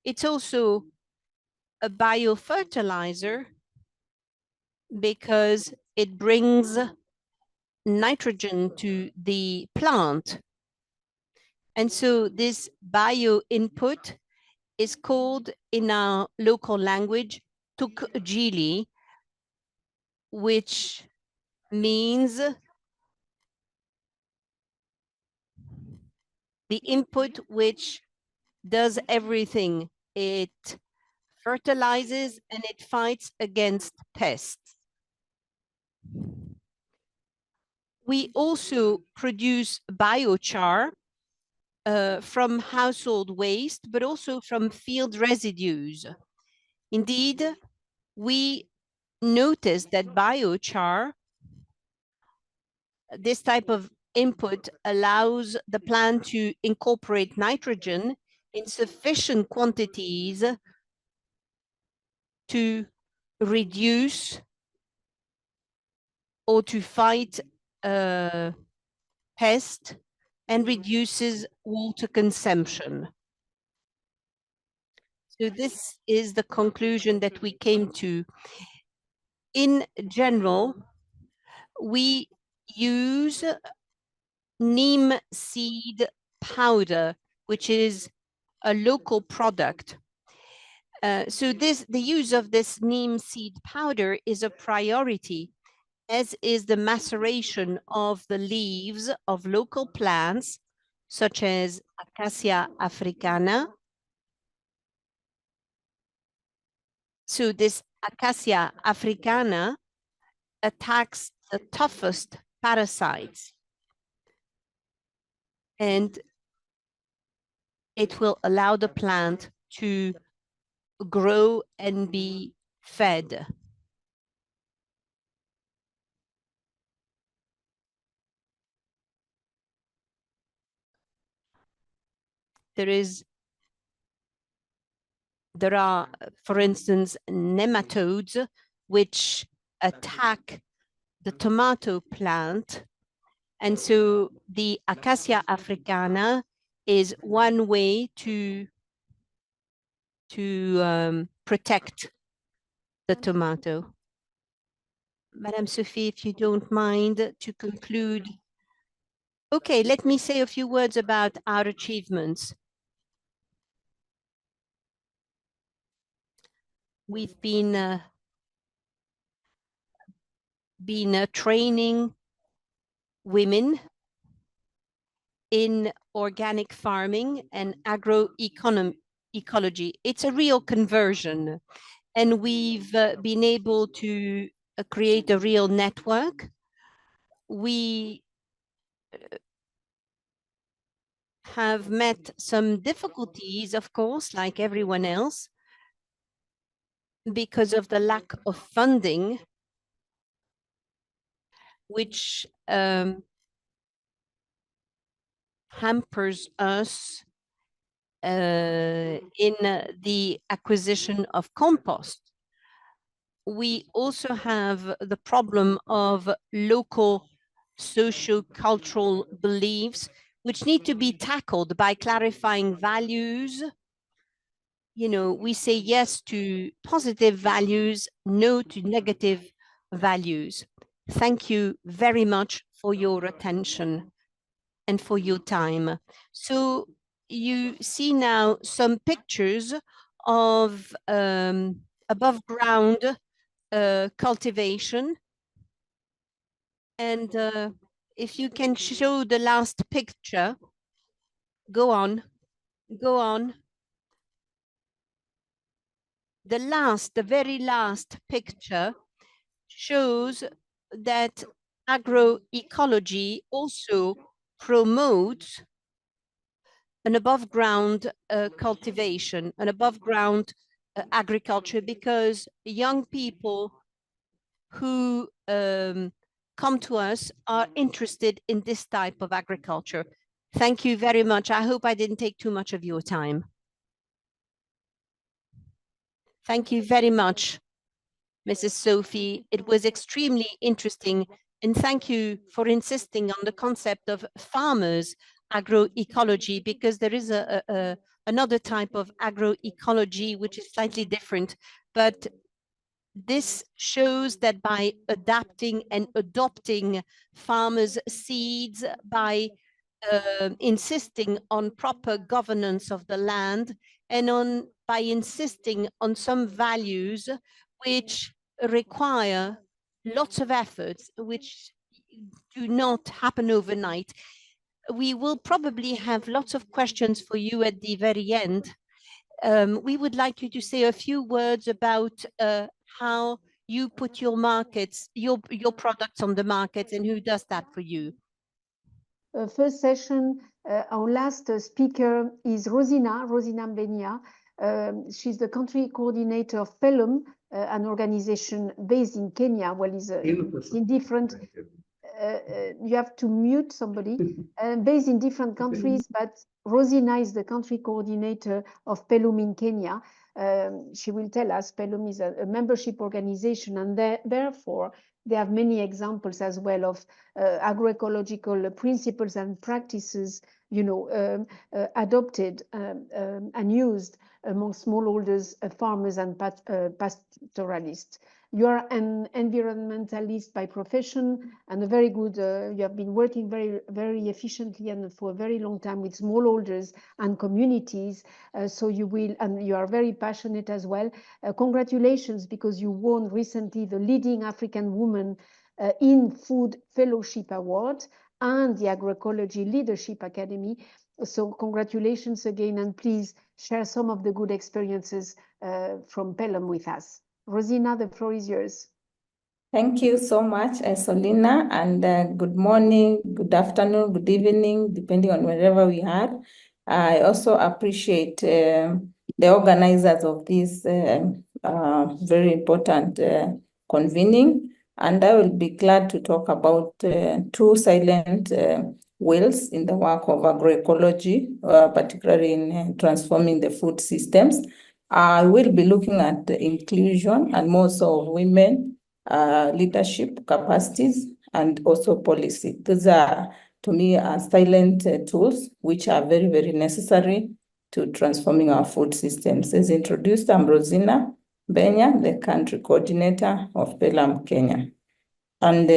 It's also a biofertilizer because it brings nitrogen to the plant. And so this bio input is called in our local language tukjili, which means the input which does everything. It fertilizes and it fights against pests. We also produce biochar from household waste, but also from field residues. Indeed, we noticed that biochar, this type of input, allows the plant to incorporate nitrogen in sufficient quantities to reduce or to fight pest and reduces water consumption. So this is the conclusion that we came to. In general, we use neem seed powder, which is a local product. So the use of this neem seed powder is a priority, as is the maceration of the leaves of local plants, such as Acacia africana. So this Acacia africana attacks the toughest parasites, and it will allow the plant to grow and be fed. There are, for instance, nematodes which attack the tomato plant. And so the Acacia africana is one way to protect the tomato. Madame Sophie, if you don't mind to conclude. Okay, let me say a few words about our achievements. We've been training women in organic farming and agroecology. It's a real conversion, and we've been able to create a real network. We have met some difficulties, of course, like everyone else, because of the lack of funding, which hampers us in the acquisition of compost. We also have the problem of local socio-cultural beliefs, which need to be tackled by clarifying values. You know, we say yes to positive values, no to negative values. Thank you very much for your attention and for your time. So you see now some pictures of above ground cultivation. And if you can show the last picture, go on. The very last picture shows that agroecology also promotes an above ground cultivation, an above ground agriculture, because young people who come to us are interested in this type of agriculture. Thank you very much. I hope I didn't take too much of your time. Thank you very much, Mrs. Sophie. It was extremely interesting. And thank you for insisting on the concept of farmers' agroecology, because there is another type of agroecology which is slightly different. But this shows that by adapting and adopting farmers' seeds, by insisting on proper governance of the land, and by insisting on some values which require lots of efforts, which do not happen overnight. We will probably have lots of questions for you at the very end. We would like you to say a few words about how you put your markets, your products on the market, and who does that for you. First session, our last speaker is Rosinah Mbenya. She's the country coordinator of PELUM, an organization based in Kenya. Well, it's in different you have to mute somebody, based in different countries, but Rosinah is the country coordinator of PELUM in Kenya. She will tell us PELUM is a membership organization, and therefore they have many examples as well of agroecological principles and practices, you know, adopted and used among smallholders, farmers, and pastoralists. You are an environmentalist by profession and a very good, you have been working very efficiently and for a very long time with smallholders and communities. So you will, and you are very passionate as well. Congratulations, because you won recently the Leading African Woman in Food Fellowship Award and the Agroecology Leadership Academy. So congratulations again, and please share some of the good experiences from PELUM with us. Rosinah, the floor is yours. Thank you so much, Isolina, and good morning, good afternoon, good evening, depending on wherever we are. I also appreciate the organizers of this very important convening, and I will be glad to talk about two silent whales in the work of agroecology, particularly in transforming the food systems. I will be looking at the inclusion and more so of women, leadership capacities, and also policy. These are, to me, silent tools which are very, very necessary to transforming our food systems. As introduced, I'm Rosinah Mbenya, the country coordinator of PELUM Kenya. And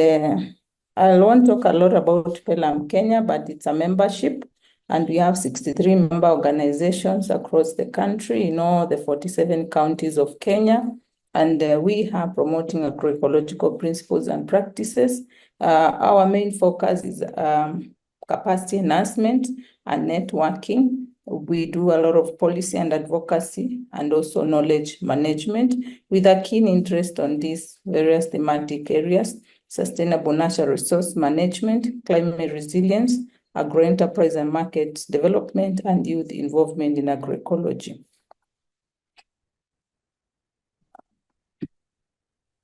I won't talk a lot about PELUM Kenya, but it's a membership, and we have 63 member organizations across the country in all the 47 counties of Kenya. And we are promoting agroecological principles and practices. Our main focus is capacity enhancement and networking. We do a lot of policy and advocacy and also knowledge management with a keen interest on these various thematic areas: sustainable natural resource management, climate resilience, agro-enterprise and market development, and youth involvement in agroecology.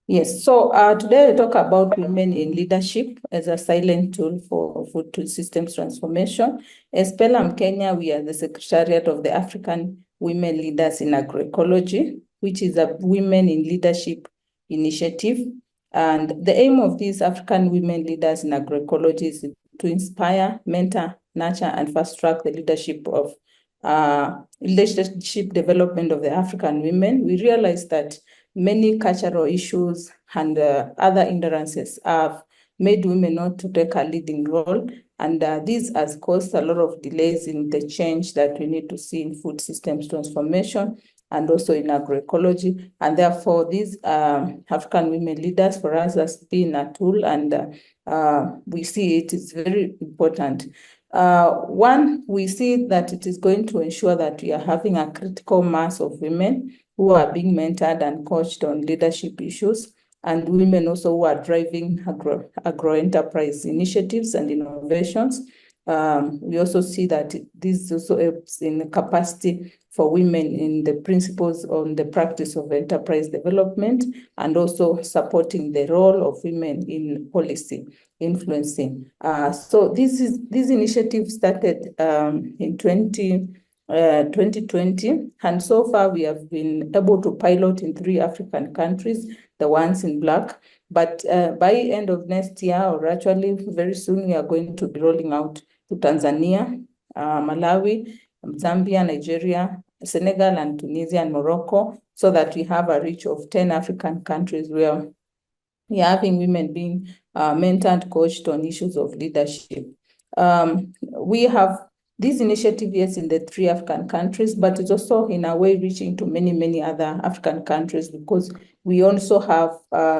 Yes, so today I talk about women in leadership as a silent tool for food systems transformation. As PELUM Kenya, we are the Secretariat of the African Women Leaders in Agroecology, which is a women in leadership initiative. And the aim of these African women leaders in agroecology is to inspire, mentor, nurture, and fast-track the leadership development of the African women. We realize that many cultural issues and other hindrances have made women not to take a leading role, and this has caused a lot of delays in the change that we need to see in food systems transformation and also in agroecology. And therefore, these African women leaders for us has been a tool, and we see it is very important. One, we see that it is going to ensure that we are having a critical mass of women who are being mentored and coached on leadership issues, and women also who are driving agro-enterprise initiatives and innovations. We also see that this also helps in capacity for women in the principles on the practice of enterprise development, and also supporting the role of women in policy influencing. So this initiative started in 2020, and so far we have been able to pilot in 3 African countries, the ones in black. But by end of next year, or actually very soon, we are going to be rolling out to Tanzania, Malawi, Zambia, Nigeria, Senegal, and Tunisia, and Morocco, so that we have a reach of 10 African countries where we are having women being mentored, coached on issues of leadership. We have this initiative, yes, in the 3 African countries, but it's also in a way reaching to many, many other African countries, because we also have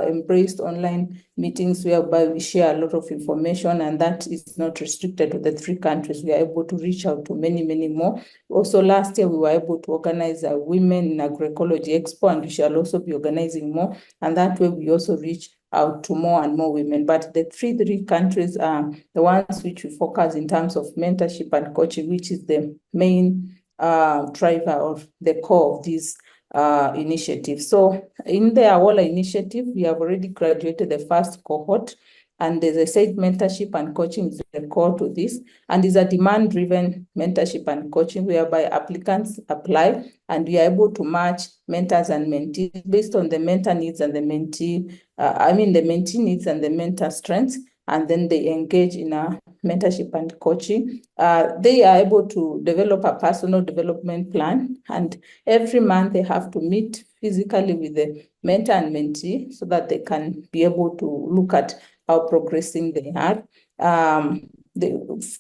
embraced online meetings whereby we share a lot of information, and that is not restricted to the 3 countries. We are able to reach out to many, many more. Also, last year, we were able to organize a Women in Agroecology Expo, and we shall also be organizing more. And that way, we also reach out to more and more women. But the three countries are the ones which we focus in terms of mentorship and coaching, which is the main driver of the core of this initiative. So in the AWOLA initiative, we have already graduated the first cohort, And as I said, mentorship and coaching is the core to this, and is a demand-driven mentorship and coaching whereby applicants apply and we are able to match mentors and mentees based on the mentor needs and the mentee, the mentee needs and the mentor strengths, and then they engage in a mentorship and coaching. They are able to develop a personal development plan, and every month they have to meet physically with the mentor and mentee so that they can be able to look at how progressing they are.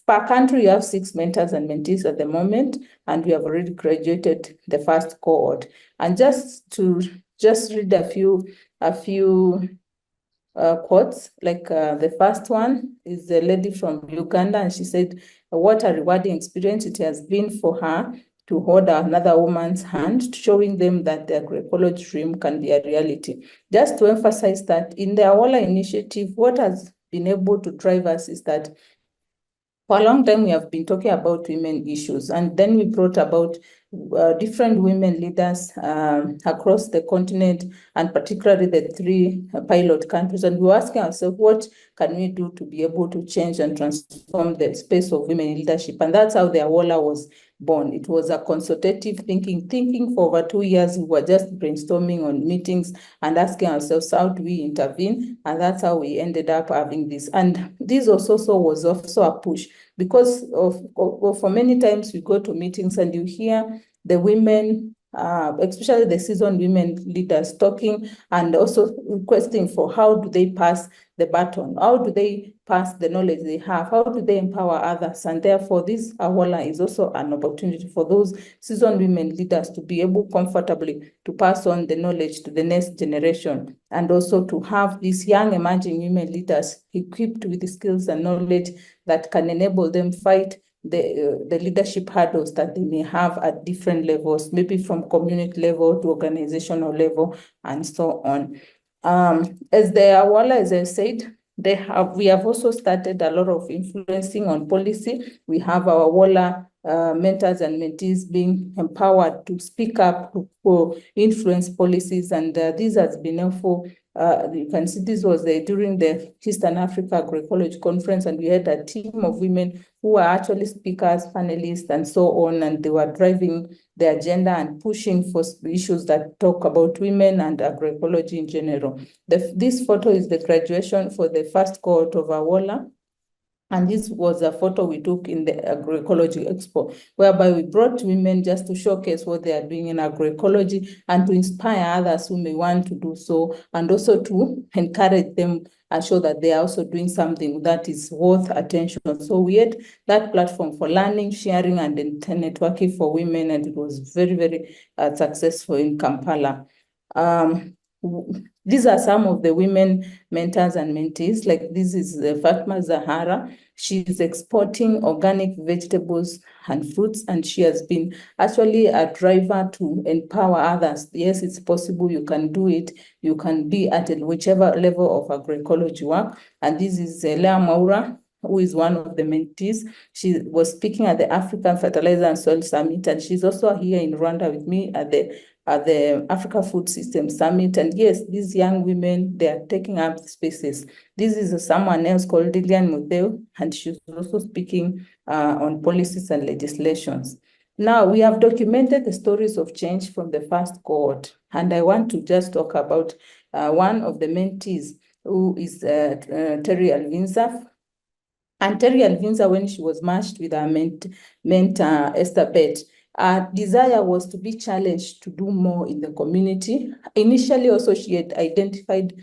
Per country, you have 6 mentors and mentees at the moment, and we have already graduated the first cohort. And just read a few quotes, like the first one is a lady from Uganda, and she said, what a rewarding experience it has been for her to hold another woman's hand, showing them that the agroecology dream can be a reality. Just to emphasize that in the AWOLA initiative, what has been able to drive us is that for a long time, we have been talking about women issues, and then we brought about different women leaders across the continent, and particularly the 3 pilot countries. And we were asking ourselves, what can we do to be able to change and transform the space of women in leadership? And that's how the AWOLA was born. It was a consultative thinking for over 2 years. We were just brainstorming on meetings and asking ourselves, how do we intervene? And that's how we ended up having this. And this was also a push, because for many times we go to meetings and you hear the women, especially the seasoned women leaders, talking and also requesting for how do they pass the baton, how do they pass the knowledge they have, how do they empower others. And therefore this AWOLA is also an opportunity for those seasoned women leaders to be able comfortably to pass on the knowledge to the next generation, and also to have these young emerging women leaders equipped with the skills and knowledge that can enable them fight the leadership hurdles that they may have at different levels, maybe from community level to organizational level, and so on. As the AWOLA, as I said, we have also started a lot of influencing on policy. We have our AWOLA mentors and mentees being empowered to speak up, to influence policies, and this has been helpful. You can see this was during the Eastern Africa Agroecology Conference, and we had a team of women who were actually speakers, panelists, and so on, and they were driving the agenda and pushing for issues that talk about women and agroecology in general. This photo is the graduation for the first cohort of AWOLA. And this was a photo we took in the Agroecology Expo, whereby we brought women just to showcase what they are doing in agroecology and to inspire others who may want to do so, and also to encourage them and show that they are also doing something that is worth attention. So we had that platform for learning, sharing, and networking for women, and it was very, very successful in Kampala. These are some of the women mentors and mentees. Like this is Fatma Zahara. She's exporting organic vegetables and fruits, and she has been actually a driver to empower others. Yes, it's possible, you can do it. You can be at whichever level of agroecology work. And this is Lea Maura, who is one of the mentees. She was speaking at the African Fertilizer and Soil Summit, and she's also here in Rwanda with me at the Africa Food System Summit. And yes, these young women, they are taking up spaces. This is someone else called Lilian Mudeu, and she's also speaking on policies and legislations. Now, we have documented the stories of change from the first cohort, and I want to just talk about one of the mentees, who is Terry Alvinza. And Terry Alvinza, when she was matched with her mentor, Esther Bett, our desire was to be challenged to do more in the community. Initially, also, she had identified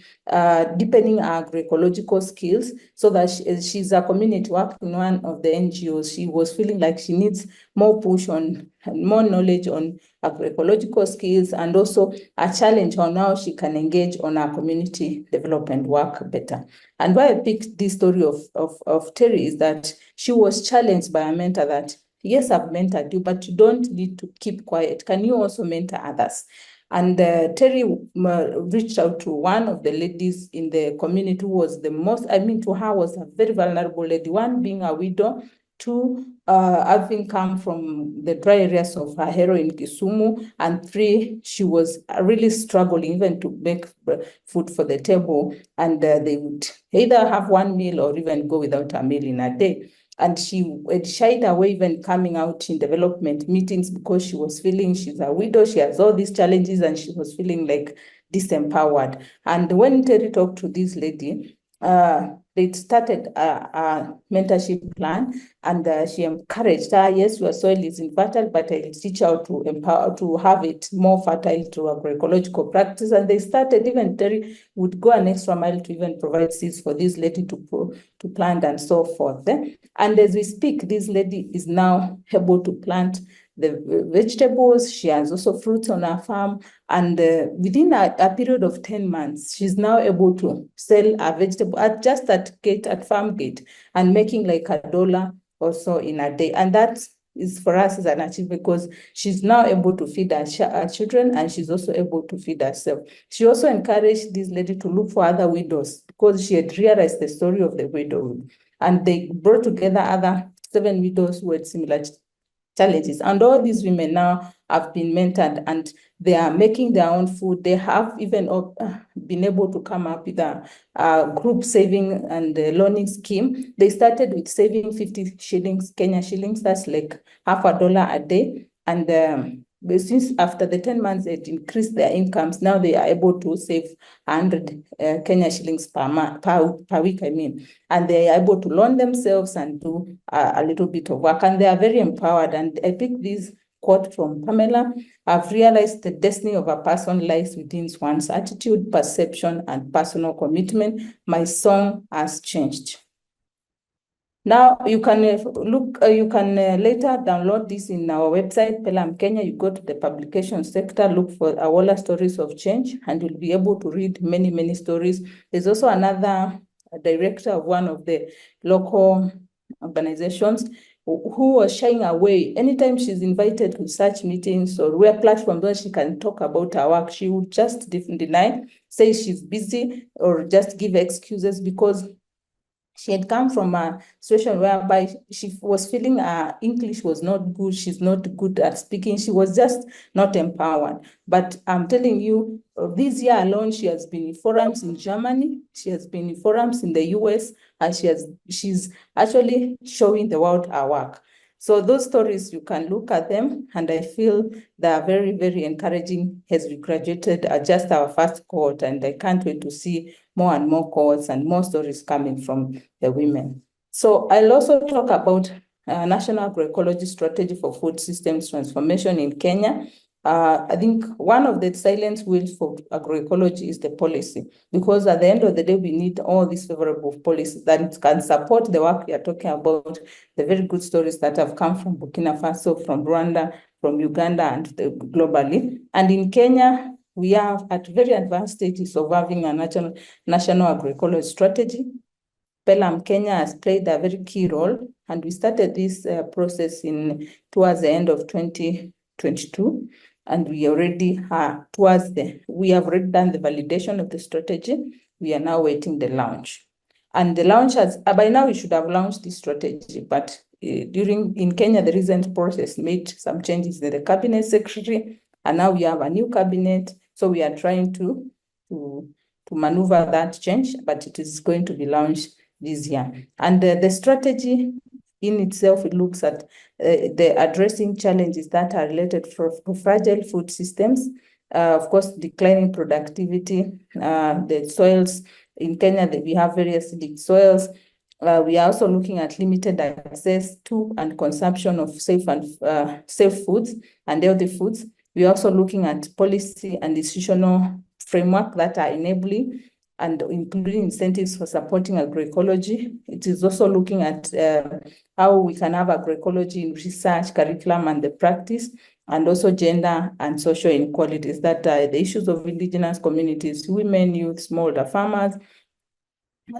deepening her agroecological skills, so that she's a community worker in one of the NGOs. She was feeling like she needs more push on, more knowledge on agroecological skills, and also a challenge on how she can engage on our community development work better. And why I picked this story of Terry is that she was challenged by a mentor that, yes, I've mentored you, but you don't need to keep quiet. Can you also mentor others? And Terry reached out to one of the ladies in the community who was the most, to her was a very vulnerable lady, one being a widow, 2 having come from the dry areas of Ahero in Kisumu, and 3, she was really struggling even to make food for the table, and they would either have one meal or even go without a meal in a day. And she had shied away even coming out in development meetings because she was feeling she's a widow, she has all these challenges, and she was feeling like disempowered. And when Terry talked to this lady, they started a mentorship plan, and she encouraged her, yes, your soil is infertile, but I'll teach you how to empower, to have it more fertile through agroecological practice. And they started, even Terry would go an extra mile to even provide seeds for this lady to plant and so forth. And as we speak, this lady is now able to plant the vegetables. She has also fruits on her farm. And within a period of 10 months, she's now able to sell a vegetable at farm gate and making like $1 or so in a day. And that is for us is an achievement because she's now able to feed her children, and she's also able to feed herself. She also encouraged this lady to look for other widows because she had realized the story of the widow. And they brought together other 7 widows who had similar challenges. And all these women now have been mentored, and they are making their own food. They have even been able to come up with a group saving and loaning scheme. They started with saving 50 shillings, Kenya shillings, that's like $50 a day. And since after the 10 months, it increased their incomes. Now they are able to save 100 Kenya shillings per week, I mean. And they are able to loan themselves and do a little bit of work. And they are very empowered. And I picked this quote from Pamela: "I've realized the destiny of a person lies within one's attitude, perception, and personal commitment. My song has changed." Now you can later download this in our website, PELUM Kenya. You go to the publication sector, look for Awola Stories of Change, and you'll be able to read many, many stories. There's also another director of one of the local organizations who was shying away. Anytime she's invited to such meetings or where platforms where she can talk about her work, she would just deny, say she's busy, or just give excuses because she had come from a situation whereby she was feeling her English was not good. She's not good at speaking. She was just not empowered. But I'm telling you, this year alone, she has been in forums in Germany. She has been in forums in the US, and she's actually showing the world her work. So those stories, you can look at them, and I feel they are very, very encouraging as we graduated just our first cohort, and I can't wait to see more and more cohorts and more stories coming from the women. So I'll also talk about National Agroecology Strategy for Food Systems Transformation in Kenya. I think one of the silent wheels for agroecology is the policy, because at the end of the day, we need all these favorable policies that can support the work we are talking about, the very good stories that have come from Burkina Faso, from Rwanda, from Uganda, and globally. And in Kenya, we are at very advanced stages of having a national agroecology strategy. PELUM Kenya has played a very key role, and we started this process towards the end of 2022. And we already are we have already done the validation of the strategy. We are now waiting the launch. And the launch by now we should have launched this strategy, but in Kenya, the recent process made some changes in the cabinet secretary, and now we have a new cabinet. So we are trying to maneuver that change, but it is going to be launched this year. And the strategy in itself, it looks at the addressing challenges that are related to fragile food systems, of course, declining productivity, the soils. In Kenya, we have very acidic soils. We are also looking at limited access to and consumption of safe foods and healthy foods. We are also looking at policy and institutional framework that are enabling and including incentives for supporting agroecology. It is also looking at how we can have agroecology in research, curriculum, and the practice, and also gender and social inequalities that are the issues of indigenous communities, women, youth, smallholder farmers.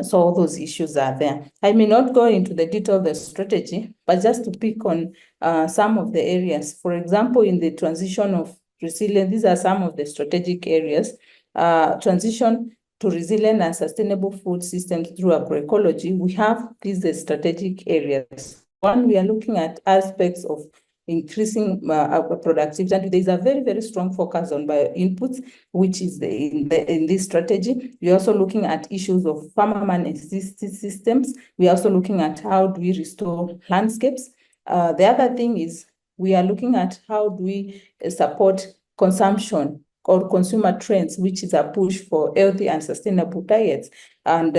So all those issues are there. I may not go into the detail of the strategy, but just to pick on some of the areas. For example, in the transition of resilience, these are some of the strategic areas. Transition to resilient and sustainable food systems through agroecology. We have these strategic areas. One, we are looking at aspects of increasing productivity, and there is a very, very strong focus on bio inputs, which is in this strategy. We're also looking at issues of farmer management systems. We're also looking at how do we restore landscapes. The other thing is we are looking at how do we support consumption or consumer trends, which is a push for healthy and sustainable diets. And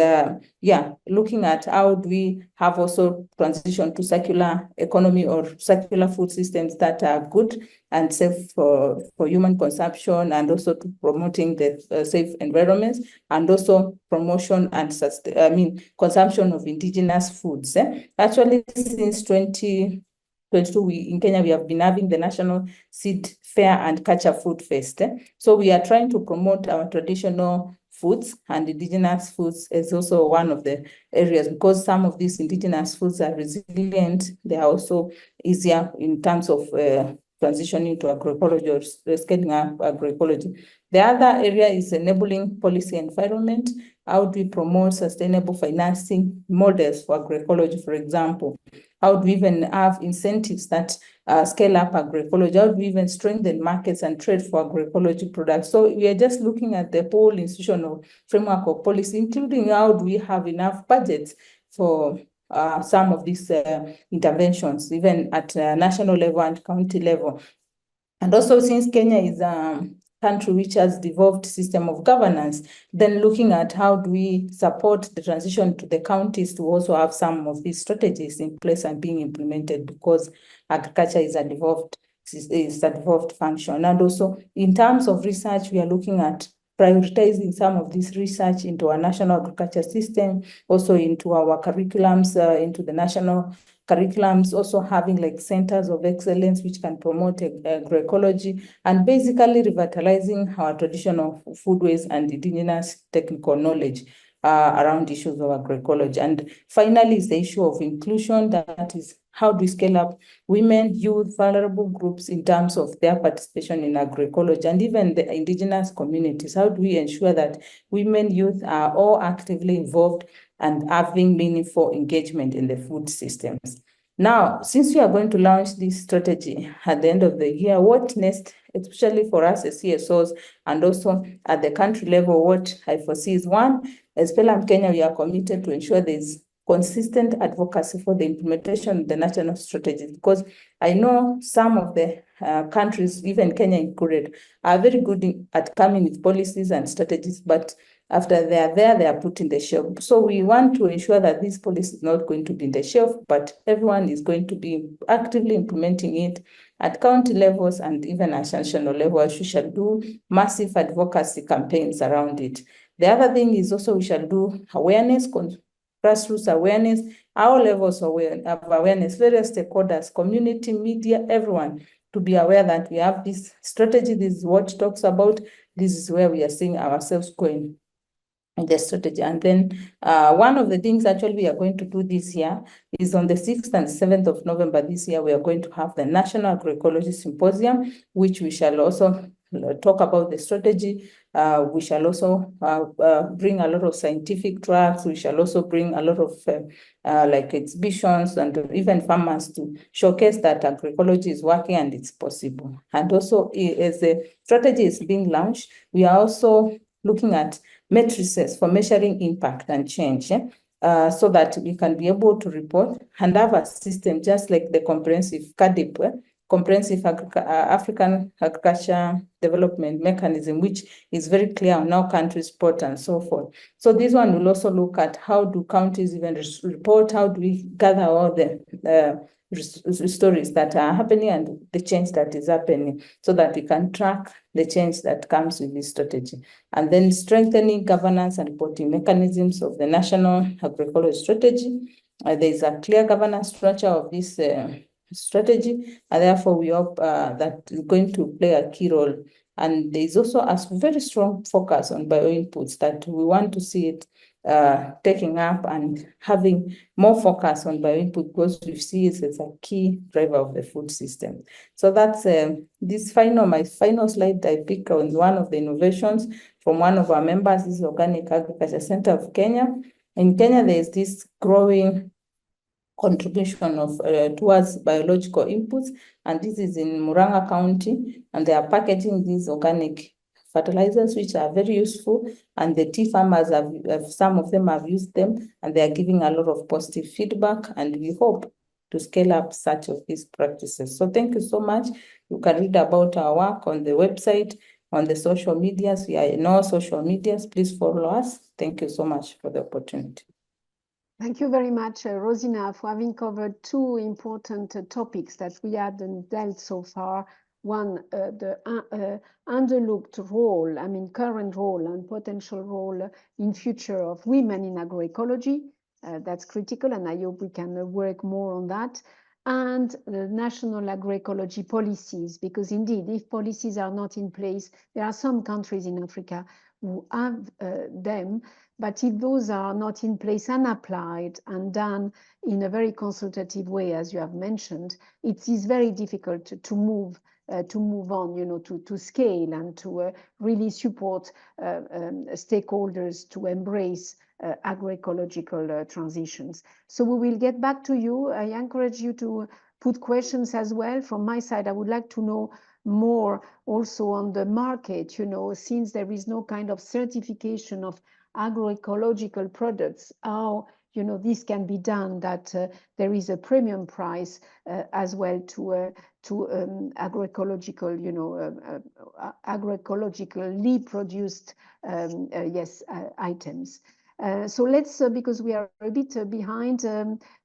looking at how do we have also transition to circular economy or circular food systems that are good and safe for human consumption, and also to promoting the safe environments, and also promotion and consumption of indigenous foods. Actually, since 2022, in Kenya, we have been having the National Seed Fair and Culture Food Fest. So we are trying to promote our traditional foods, and indigenous foods is also one of the areas, because some of these indigenous foods are resilient. They are also easier in terms of transitioning to agroecology or scaling up agroecology. The other area is enabling policy environment. How do we promote sustainable financing models for agroecology, for example? How do we even have incentives that scale up agroecology? How do we even strengthen markets and trade for agroecology products? So we are just looking at the whole institutional framework of policy, including how do we have enough budgets for some of these interventions, even at national level and county level. And also, since Kenya is a country which has devolved system of governance, then looking at how do we support the transition to the counties to also have some of these strategies in place and being implemented, because agriculture is a devolved function. And also, in terms of research, we are looking at prioritizing some of this research into our national agriculture system, also into our curriculums, into the national curriculums, also having like centers of excellence which can promote agroecology, and basically revitalizing our traditional foodways and indigenous technical knowledge around issues of agroecology. And finally is the issue of inclusion, that is how do we scale up women, youth, vulnerable groups in terms of their participation in agroecology, and even the indigenous communities. How do we ensure that women, youth are all actively involved and having meaningful engagement in the food systems? Now, since we are going to launch this strategy at the end of the year, what next, especially for us as CSOs and also at the country level, what I foresee is, one, as PELUM Kenya, we are committed to ensure there is consistent advocacy for the implementation of the national strategies, because I know some of the countries, even Kenya included, are very good at coming with policies and strategies, but after they are there, they are put in the shelf. So we want to ensure that this policy is not going to be in the shelf, but everyone is going to be actively implementing it at county levels and even at national levels. We shall do massive advocacy campaigns around it. The other thing is also we shall do awareness, grassroots awareness, all levels of awareness, various stakeholders, community, media, everyone, to be aware that we have this strategy. This is what it talks about. This is where we are seeing ourselves going in the strategy. And then one of the things actually we are going to do this year is on the 6th and 7th of November this year, we are going to have the National Agroecology Symposium, which we shall also talk about the strategy. We shall also bring a lot of scientific tracks. We shall also bring a lot of like exhibitions and even farmers to showcase that agroecology is working and it's possible. And also, as the strategy is being launched, we are also looking at matrices for measuring impact and change, so that we can be able to report and have a system just like the comprehensive CADIP, Comprehensive African Agriculture Development Mechanism, which is very clear on how countries report and so forth. So this one will also look at how do countries even report, how do we gather all the stories that are happening and the change that is happening, so that we can track the change that comes with this strategy. And then strengthening governance and reporting mechanisms of the national agroecology strategy. There is a clear governance structure of this strategy, and therefore we hope that is going to play a key role. And there is also a very strong focus on bioinputs, that we want to see it taking up and having more focus on bioinput, because we see it as a key driver of the food system. So that's my final slide. I pick on one of the innovations from one of our members, this Organic Agriculture Center of Kenya. In Kenya, there is this growing contribution of towards biological inputs, and this is in Muranga County, and they are packaging these organic fertilizers, which are very useful, and the tea farmers have some of them have used them, and they are giving a lot of positive feedback, and we hope to scale up such of these practices. So thank you so much. You can read about our work on the website, on the social medias. We are in all social medias. Please follow us. Thank you so much for the opportunity. Thank you very much, Rosinah, for having covered two important topics that we hadn't dealt so far. One, the underlooked role, I mean, current role and potential role in future of women in agroecology. That's critical, and I hope we can work more on that. And the national agroecology policies, because indeed, if policies are not in place, there are some countries in Africa who have them, but if those are not in place and applied and done in a very consultative way, as you have mentioned, it is very difficult to move on, you know, to scale and to really support stakeholders to embrace agroecological transitions. So we will get back to you. I encourage you to put questions as well. From my side, I would like to know more also on the market, you know, since there is no kind of certification of agroecological products, how, you know, this can be done, that there is a premium price as well to agroecological, you know, agroecologically produced items. So let's, because we are a bit behind,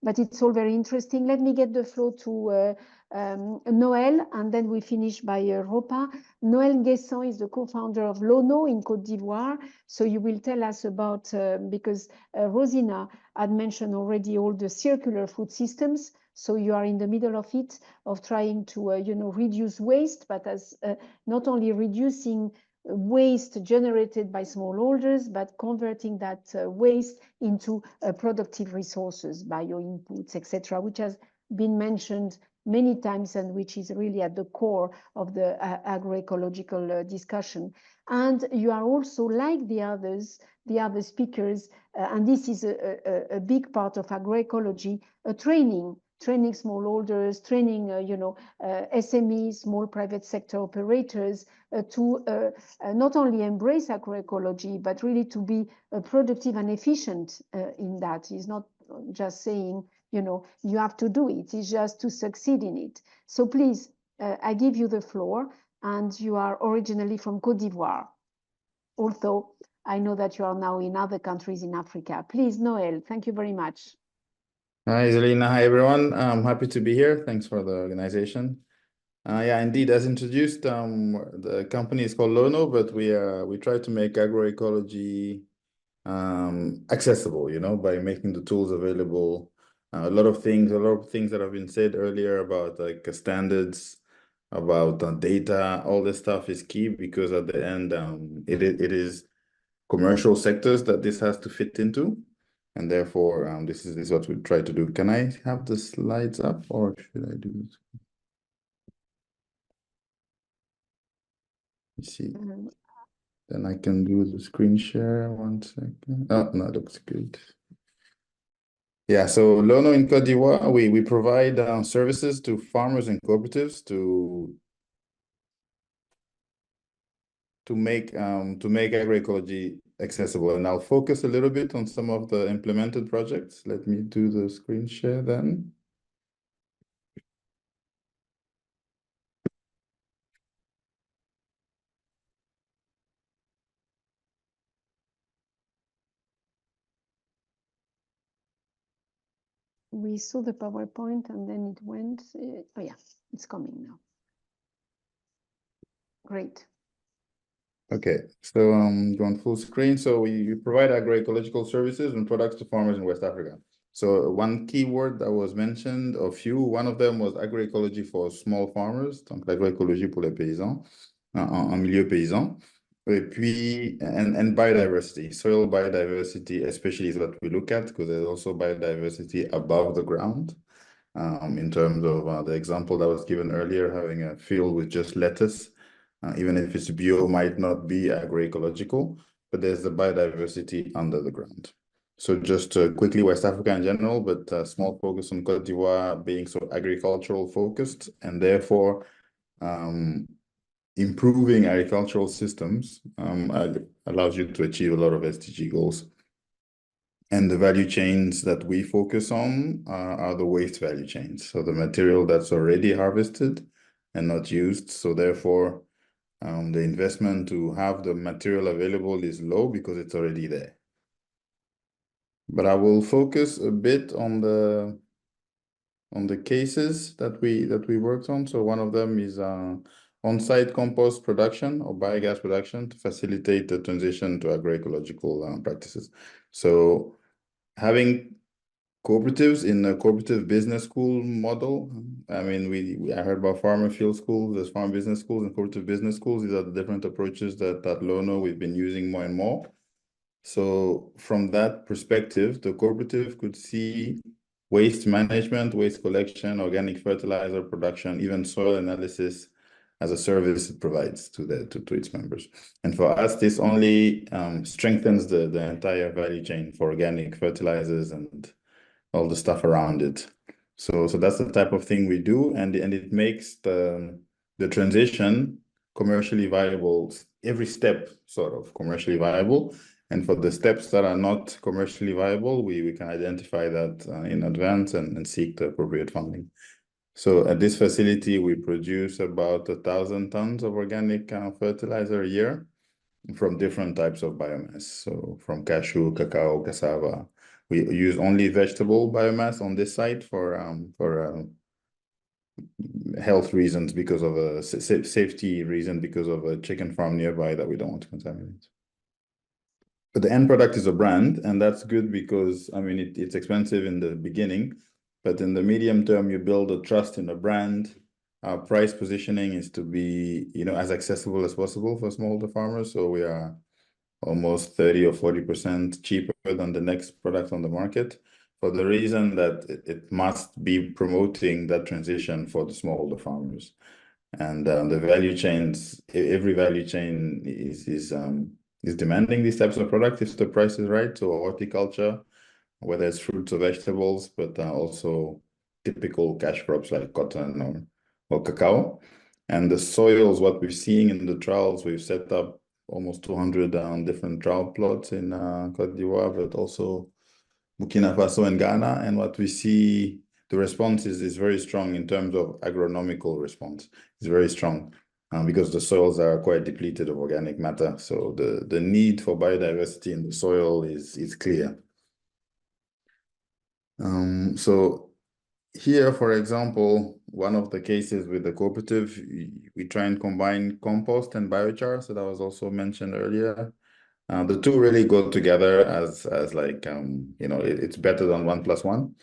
but it's all very interesting. Let me get the floor to Noël, and then we finish by ROPPA. Noël Nguessan is the co-founder of LONO in Côte d'Ivoire. So you will tell us about, because Rosinah had mentioned already all the circular food systems. So you are in the middle of it, of trying to, you know, reduce waste, but as not only reducing waste generated by smallholders, but converting that waste into productive resources, bio inputs, etc., which has been mentioned many times and which is really at the core of the agroecological discussion. And you are also, like the other speakers, and this is a big part of agroecology, training smallholders, training SMEs, small private sector operators, to not only embrace agroecology, but really to be productive and efficient in that. It's not just saying, you know, you have to do it. It's just to succeed in it. So please, I give you the floor, and you are originally from Côte d'Ivoire. Although I know that you are now in other countries in Africa. Please, Noël, thank you very much. Hi, Isolina. Hi, everyone. I'm happy to be here. Thanks for the organization. Yeah, indeed, as introduced, the company is called LONO, but we try to make agroecology accessible, you know, by making the tools available. A lot of things that have been said earlier about like standards, about data, all this stuff is key, because at the end, it is commercial sectors that this has to fit into. And therefore, this is what we try to do. Can I have the slides up, or should I do this? Let's see. Then I can do the screen share. 1 second. Oh, no, it looks good. Yeah, so LONO in Côte d'Ivoire, we provide services to farmers and cooperatives to make agroecology accessible. And I'll focus a little bit on some of the implemented projects. Let me do the screen share then. We saw the PowerPoint and then it went. Oh yeah, it's coming now. Great. Okay, so go on full screen. So we provide agroecological services and products to farmers in West Africa. So one keyword that was mentioned, one of them was agroecology for small farmers, donc l'agroécologie pour les paysans, en milieu paysan. Et puis, and biodiversity, soil biodiversity, especially is what we look at, because there's also biodiversity above the ground. In terms of the example that was given earlier, having a field with just lettuce, even if it's bio, might not be agroecological, but there's the biodiversity under the ground. So just quickly, West Africa in general, but a small focus on Côte d'Ivoire being so agricultural focused, and therefore improving agricultural systems allows you to achieve a lot of SDG goals. And the value chains that we focus on are the waste value chains. So the material that's already harvested and not used. So therefore, the investment to have the material available is low because it's already there. But I will focus a bit on the cases that we worked on. So one of them is on-site compost production or biogas production to facilitate the transition to agroecological practices. So having cooperatives in a cooperative business school model. I mean, I heard about farmer field schools, there's farm business schools and cooperative business schools. These are the different approaches that at LONO we've been using more and more. So from that perspective, the cooperative could see waste management, waste collection, organic fertilizer production, even soil analysis as a service it provides to its members. And for us, this only strengthens the entire value chain for organic fertilizers and all the stuff around it. So that's the type of thing we do, and it makes the transition commercially viable, every step sort of commercially viable. And for the steps that are not commercially viable, we can identify that in advance and seek the appropriate funding. So at this facility, we produce about 1,000 tons of organic fertilizer a year from different types of biomass. So from cashew, cacao, cassava. We use only vegetable biomass on this site for health reasons, because of a safety reason, because of a chicken farm nearby that we don't want to contaminate. But the end product is a brand, and that's good because, I mean, it's expensive in the beginning, but in the medium term, you build a trust in a brand. Our price positioning is to be, as accessible as possible for smallholder farmers. So we are almost 30 or 40% cheaper than the next product on the market, for the reason that it must be promoting that transition for the smallholder farmers. And the value chains, every value chain is demanding these types of products if the price is right. So horticulture, whether it's fruits or vegetables, but also typical cash crops like cotton or cacao. And the soils, what we're seeing in the trials, we've set up almost 200 different trial plots in Côte d'Ivoire, but also Burkina Faso and Ghana. And what we see, the response is very strong in terms of agronomical response. It's very strong because the soils are quite depleted of organic matter. So the need for biodiversity in the soil is clear. So here, for example, one of the cases with the cooperative, we try and combine compost and biochar. So that was also mentioned earlier. The two really go together as like, it's better than 1 + 1.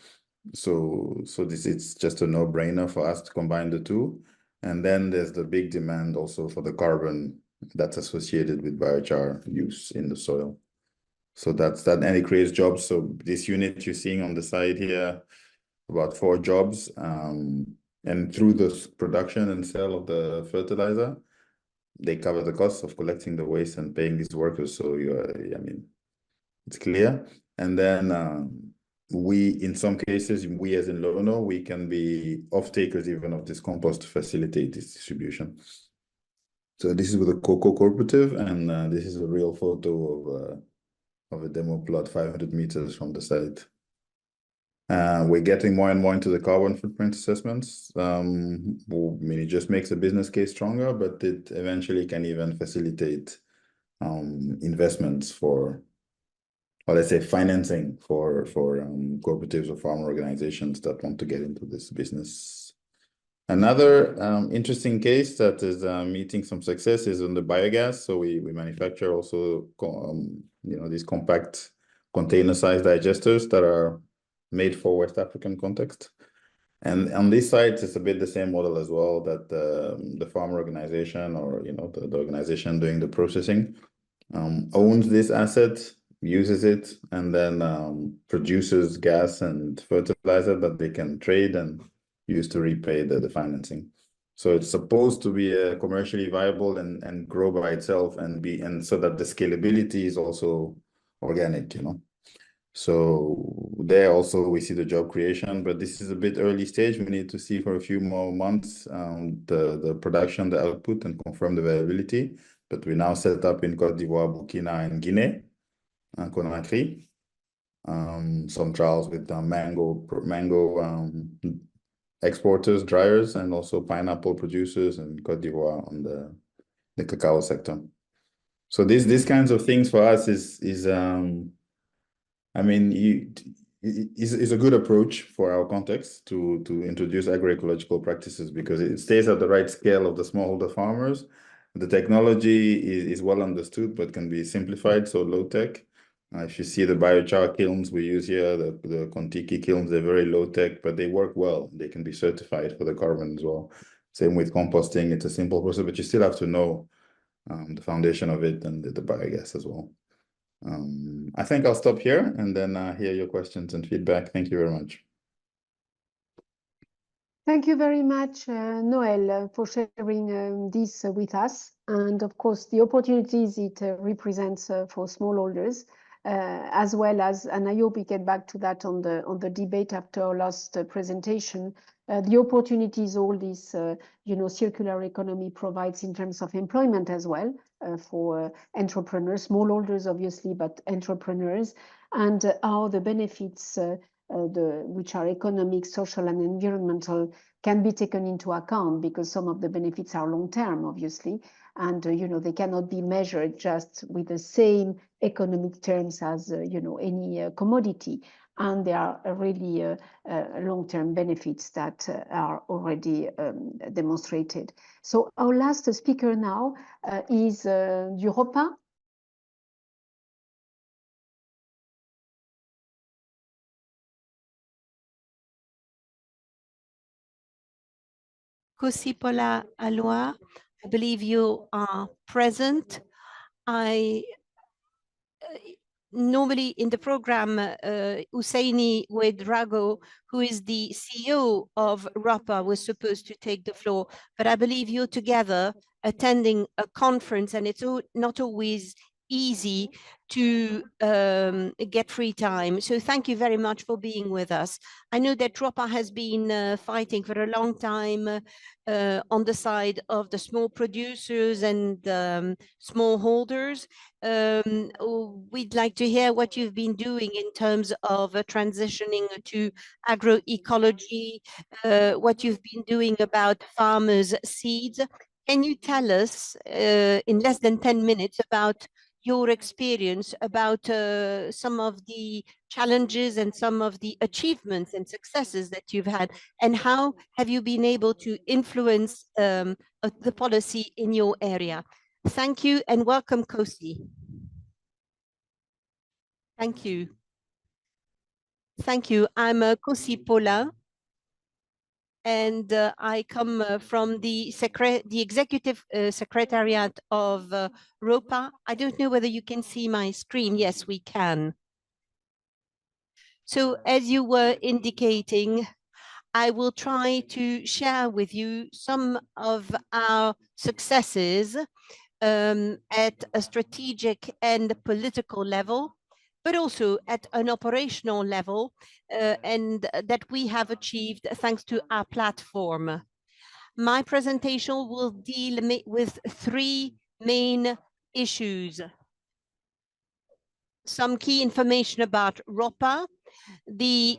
So it's just a no-brainer for us to combine the two. And then there's the big demand also for the carbon that's associated with biochar use in the soil. So that's that, and it creates jobs. So this unit you're seeing on the side here, about 4 jobs, and through the production and sale of the fertilizer, they cover the costs of collecting the waste and paying these workers. So it's clear. And then in some cases, we as in LONO, we can be off-takers even of this compost to facilitate this distribution. So this is with a cocoa cooperative, and this is a real photo of a demo plot 500 meters from the site. We're getting more and more into the carbon footprint assessments. It just makes a business case stronger, but it eventually can even facilitate investments for, or let's say financing for cooperatives or farmer organizations that want to get into this business. Another interesting case that is meeting some success is on the biogas. So we manufacture also these compact container-sized digesters that are made for West African context. And on this site, it's a bit the same model as well, that the farmer organization or the organization doing the processing owns this asset, uses it, and then produces gas and fertilizer that they can trade and use to repay the financing. So it's supposed to be commercially viable and grow by itself and so that the scalability is also organic, So there also we see the job creation, but this is a bit early stage. We need to see for a few more months the production, the output, and confirm the availability. But we now set up in Côte d'Ivoire, Burkina, and Guinea, and Conakry. Some trials with mango exporters, dryers, and also pineapple producers in Côte d'Ivoire on the cacao sector. So these kinds of things for us is I mean, is a good approach for our context to introduce agroecological practices, because it stays at the right scale of the smallholder farmers. The technology is well understood, but can be simplified, so low tech. If you see the biochar kilns we use here, the Kontiki kilns, they're very low tech, but they work well. They can be certified for the carbon as well. Same with composting. It's a simple process, but you still have to know the foundation of it and the biogas as well. I think I'll stop here and then hear your questions and feedback. Thank you very much. Thank you very much, Noël, for sharing this with us. And of course, the opportunities it represents for smallholders, as well as, and I hope we get back to that on the debate after our last presentation, the opportunities all this, circular economy provides in terms of employment as well for entrepreneurs, smallholders obviously, but entrepreneurs, and how the benefits which are economic, social, and environmental can be taken into account, because some of the benefits are long-term, obviously, and they cannot be measured just with the same economic terms as any commodity. And there are really long-term benefits that are already demonstrated. So our last speaker now is du ROPPA. Kosipola Alua, I believe you are present. Normally in the program, Ousseini Ouedraogo, who is the CEO of ROPPA, was supposed to take the floor, but I believe you're together attending a conference, and it's not always easy to get free time. So thank you very much for being with us. I know that ROPPA has been fighting for a long time on the side of the small producers and smallholders. We'd like to hear what you've been doing in terms of transitioning to agroecology, what you've been doing about farmers' seeds. Can you tell us in less than 10 minutes about your experience, about some of the challenges and some of the achievements and successes that you've had, and how have you been able to influence the policy in your area? Thank you and welcome, Kosi. Thank you. Thank you. I'm Kosipola, and I come from the executive secretariat of ROPPA. I don't know whether you can see my screen. Yes, we can. So as you were indicating, I will try to share with you some of our successes at a strategic and political level, but also at an operational level, and that we have achieved thanks to our platform. My presentation will deal with three main issues. Some key information about ROPPA, the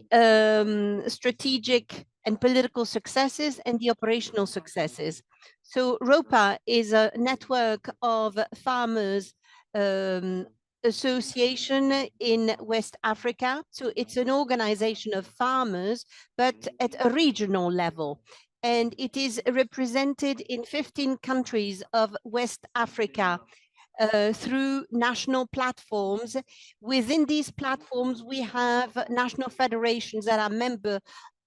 strategic and political successes, and the operational successes. So ROPPA is a network of farmers association in West Africa. So it's an organization of farmers, but at a regional level. And it is represented in 15 countries of West Africa through national platforms. Within these platforms, we have national federations that are members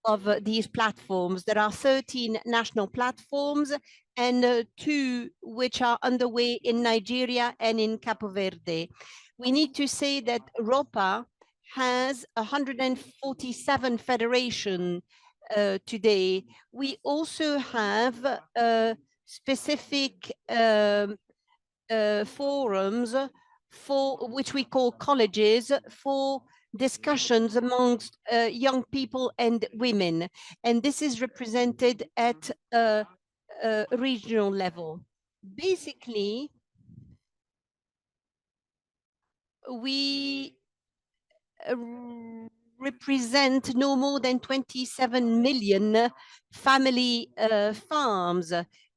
of these platforms. There are 13 national platforms and 2 which are underway in Nigeria and in Cape Verde. We need to say that ROPPA has 147 federations today. We also have specific forums for which we call colleges for discussions amongst young people and women, and this is represented at a regional level. Basically, we represent no more than 27 million family farms,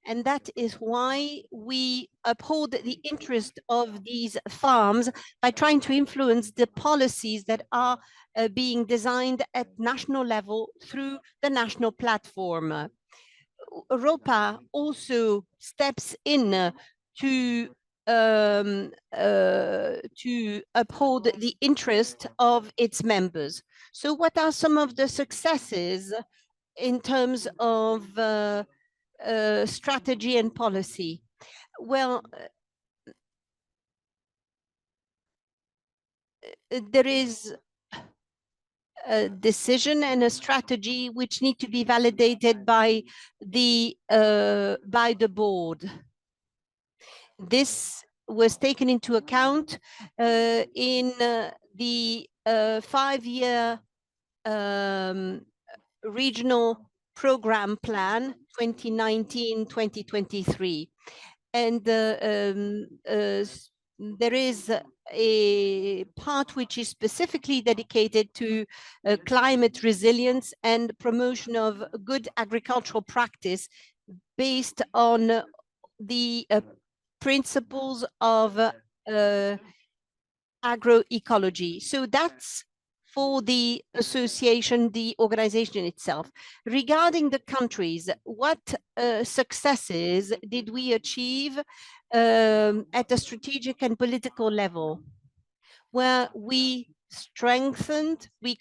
and that is why we uphold the interest of these farms by trying to influence the policies that are being designed at national level through the national platform. ROPPA also steps in to uphold the interest of its members. So what are some of the successes in terms of strategy and policy? Well, there is a decision and a strategy which need to be validated by the board. This was taken into account in the 5-year regional program plan 2019-2023. And there is a part which is specifically dedicated to climate resilience and promotion of good agricultural practice based on the principles of agroecology. So that's for the association, the organization itself. Regarding the countries, what successes did we achieve at the strategic and political level? Where we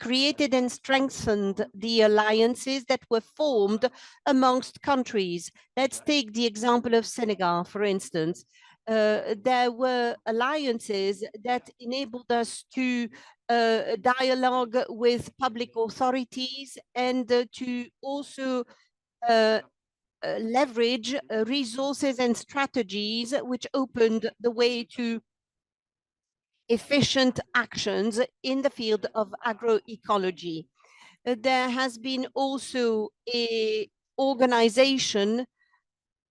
created and strengthened the alliances that were formed amongst countries. Let's take the example of Senegal, for instance. There were alliances that enabled us to dialogue with public authorities and to also leverage resources and strategies which opened the way to efficient actions in the field of agroecology. There has been also an organization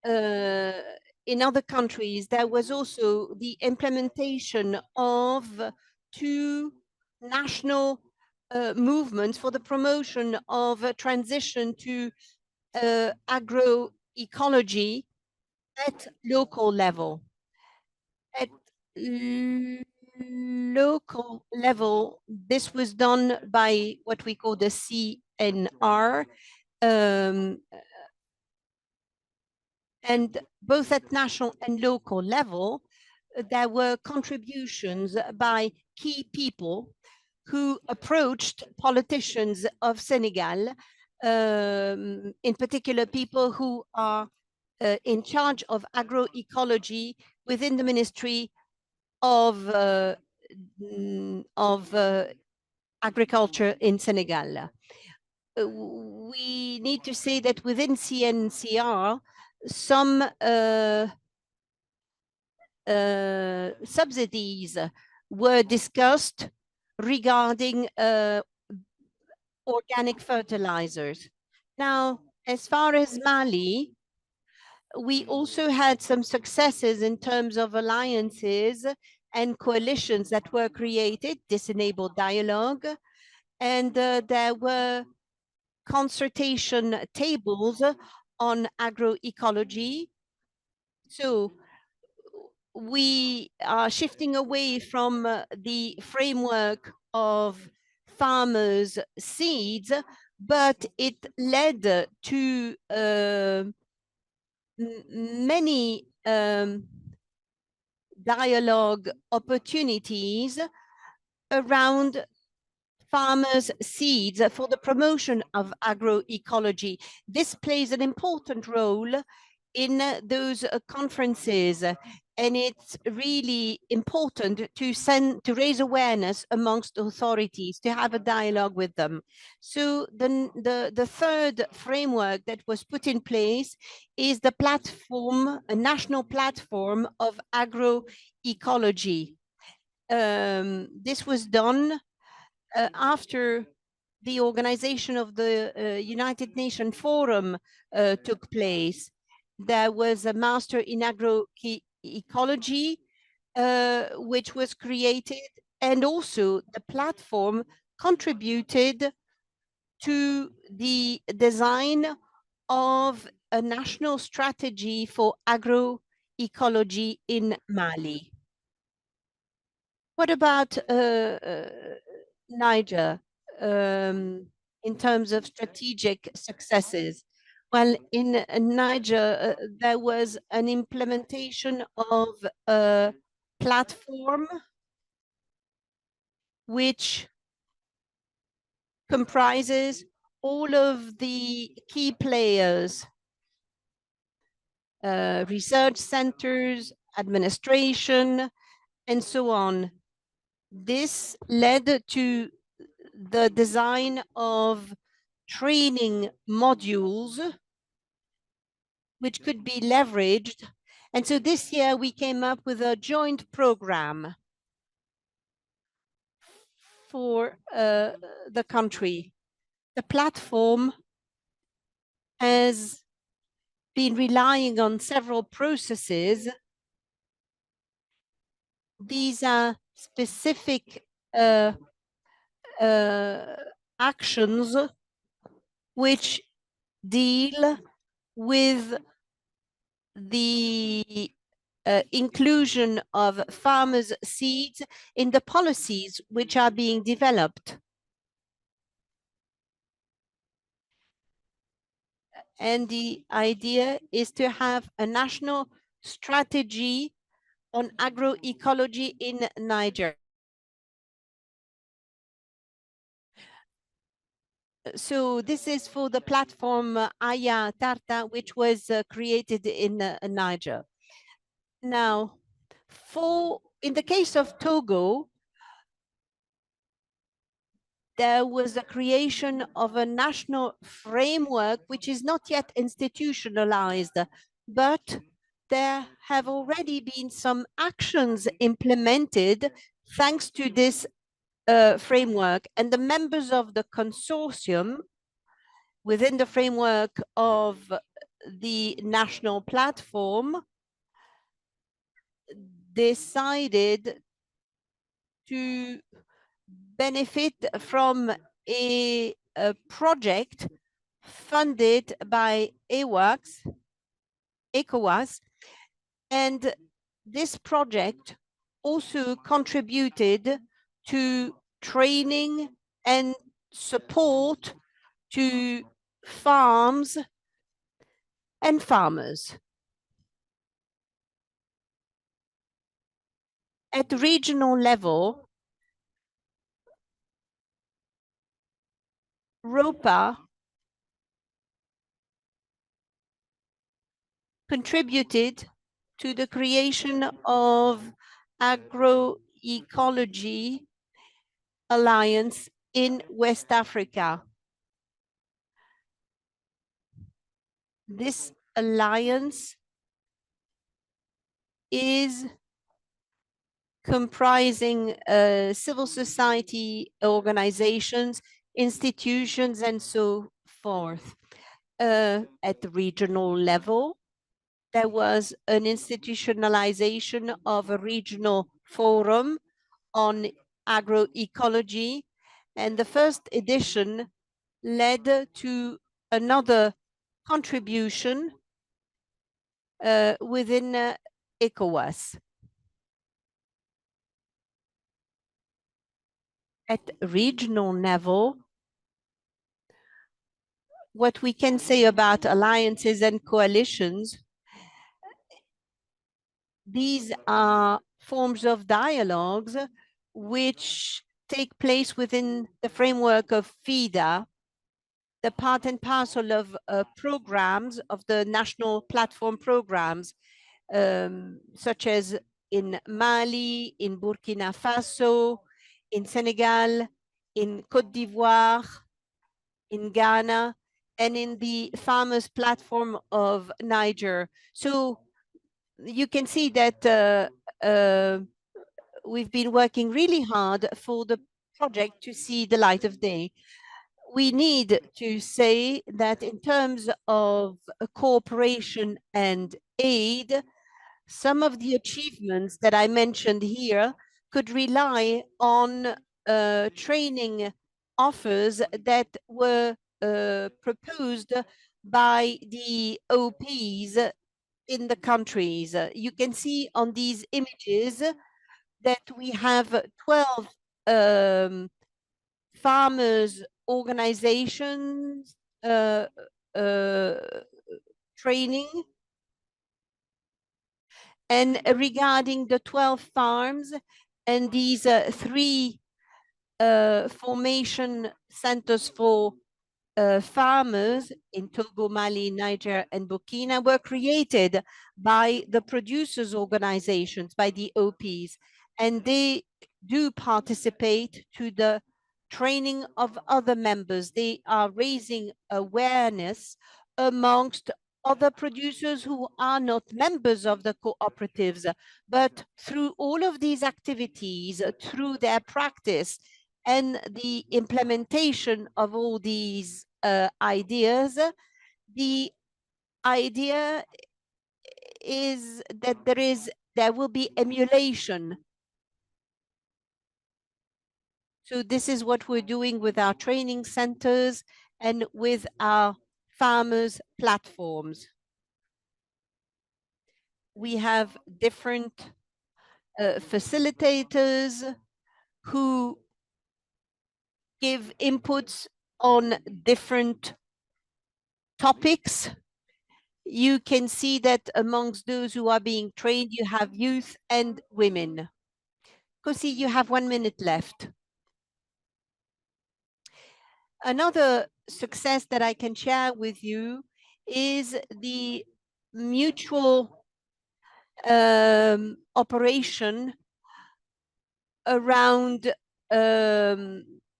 in other countries. There was also the implementation of 2 national movements for the promotion of a transition to agroecology at local level. At local level, this was done by what we call the CNR, and both at national and local level, there were contributions by key people who approached politicians of Senegal, in particular people who are in charge of agroecology within the Ministry of Agriculture in Senegal. We need to say that within CNCR, some subsidies were discussed regarding organic fertilizers. Now, as far as Mali, we also had some successes in terms of alliances and coalitions that were created. This enabled dialogue, and there were consultation tables on agroecology. So we are shifting away from the framework of farmers' seeds, but it led to many dialogue opportunities around farmers' seeds for the promotion of agroecology. This plays an important role in those conferences, and it's really important to raise awareness amongst authorities, to have a dialogue with them. So the third framework that was put in place is the platform, a national platform of agroecology. This was done after the organization of the United Nations Forum took place, there was a Master in Agroecology, which was created, and also the platform contributed to the design of a national strategy for agroecology in Mali. What about Niger in terms of strategic successes? Well, in Niger, there was an implementation of a platform which comprises all of the key players, research centers, administration, and so on. This led to the design of training modules which could be leveraged. And so this year we came up with a joint program for the country. The platform has been relying on several processes. These are specific actions which deal with the inclusion of farmers' seeds in the policies which are being developed. And the idea is to have a national strategy on agroecology in Niger. So this is for the platform Aya Tarta, which was created in Niger. Now, in the case of Togo, there was a creation of a national framework which is not yet institutionalized, but there have already been some actions implemented thanks to this framework, and the members of the consortium within the framework of the national platform decided to benefit from a project funded by ECOWAS, and this project also contributed to training and support to farms and farmers. At the regional level, ROPPA contributed to the creation of agroecology alliance in West Africa. This alliance is comprising civil society organizations, institutions, and so forth. At the regional level, there was an institutionalization of a regional forum on agroecology, and the first edition led to another contribution within ECOWAS. At regional level, what we can say about alliances and coalitions, these are forms of dialogues which take place within the framework of FIDA, the part and parcel of programs of the national platform programs, such as in Mali, in Burkina Faso, in Senegal, in Côte d'Ivoire, in Ghana, and in the farmers platform of Niger. So you can see that we've been working really hard for the project to see the light of day. We need to say that in terms of cooperation and aid, some of the achievements that I mentioned here could rely on training offers that were proposed by the OPs in the countries. You can see on these images that we have 12 farmers organizations training. And regarding the 12 farms and these 3 formation centers for farmers in Togo, Mali, Niger, and Burkina were created by the producers' organizations, by the OPs, and they do participate to the training of other members. They are raising awareness amongst other producers who are not members of the cooperatives, but through all of these activities, through their practice and the implementation of all these ideas, the idea is that there will be emulation. So this is what we're doing with our training centers and with our farmers platforms. We have different facilitators who give inputs on different topics. You can see that amongst those who are being trained, you have youth and women. Kosi, you have 1 minute left. Another success that I can share with you is the mutual operation around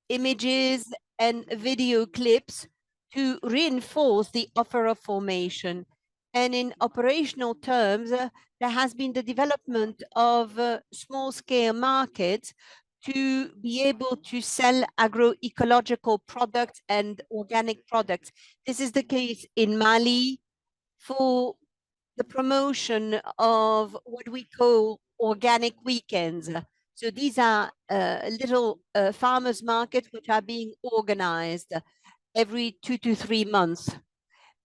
images and video clips to reinforce the offer of formation. And in operational terms, there has been the development of small-scale markets to be able to sell agroecological products and organic products. This is the case in Mali for the promotion of what we call organic weekends. So these are little farmers markets which are being organized every 2 to 3 months.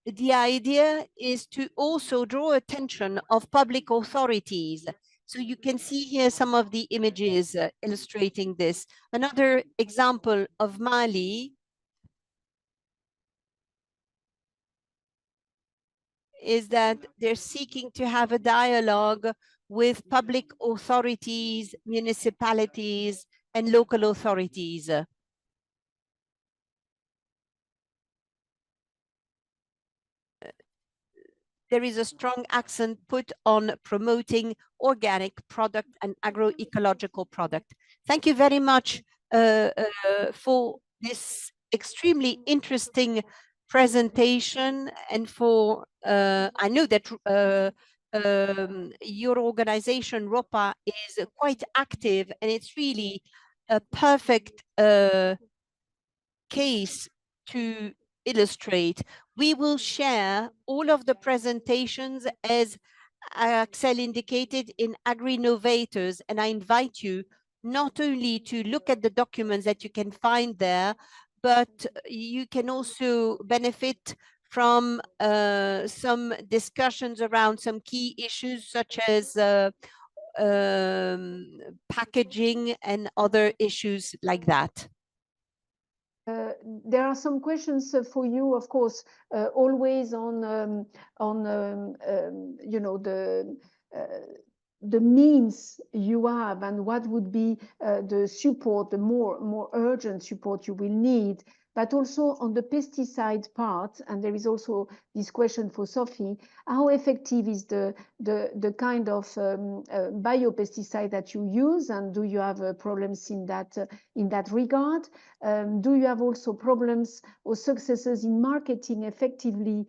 The idea is to also draw attention of public authorities. So you can see here some of the images illustrating this. Another example of Mali is that they're seeking to have a dialogue with public authorities, municipalities, and local authorities. There is a strong accent put on promoting organic product and agroecological product. Thank you very much for this extremely interesting presentation and for, I know that your organization, ROPPA, is quite active, and it's really a perfect case to illustrate. We will share all of the presentations, as Axel indicated, in AgriNovators, and I invite you not only to look at the documents that you can find there, but you can also benefit from some discussions around some key issues such as packaging and other issues like that. There are some questions for you, of course, always on you know, the means you have and what would be the support, the more urgent support you will need, but also on the pesticide part. And there is also this question for Sophie: how effective is the kind of biopesticide that you use, and do you have problems in that regard? Do you have also problems or successes in marketing effectively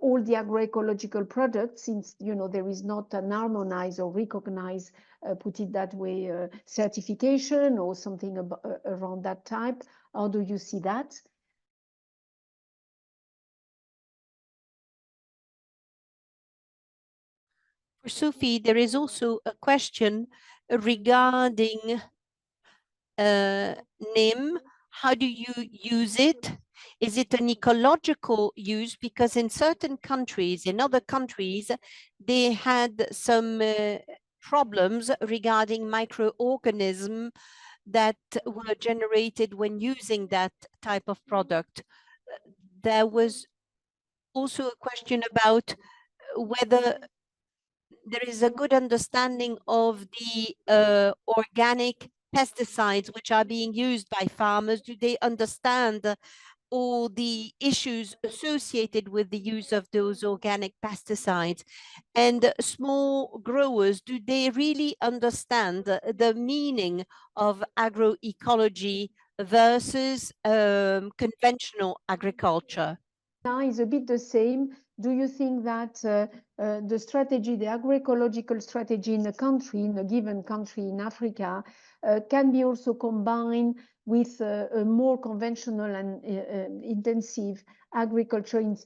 all the agroecological products, since, you know, there is not an harmonized or recognized put it that way, certification or something around that type? How do you see that? For Sophie, there is also a question regarding NIM. How do you use it? Is it an ecological use? Because in certain countries, in other countries, they had some problems regarding microorganisms that were generated when using that type of product. There was also a question about whether there is a good understanding of the organic pesticides which are being used by farmers. Do they understand all the issues associated with the use of those organic pesticides? And small growers, do they really understand the meaning of agroecology versus conventional agriculture? Is a bit the same. Do you think that the strategy, the agroecological strategy in a country, in a given country in Africa, can be also combined with a more conventional and intensive agriculture in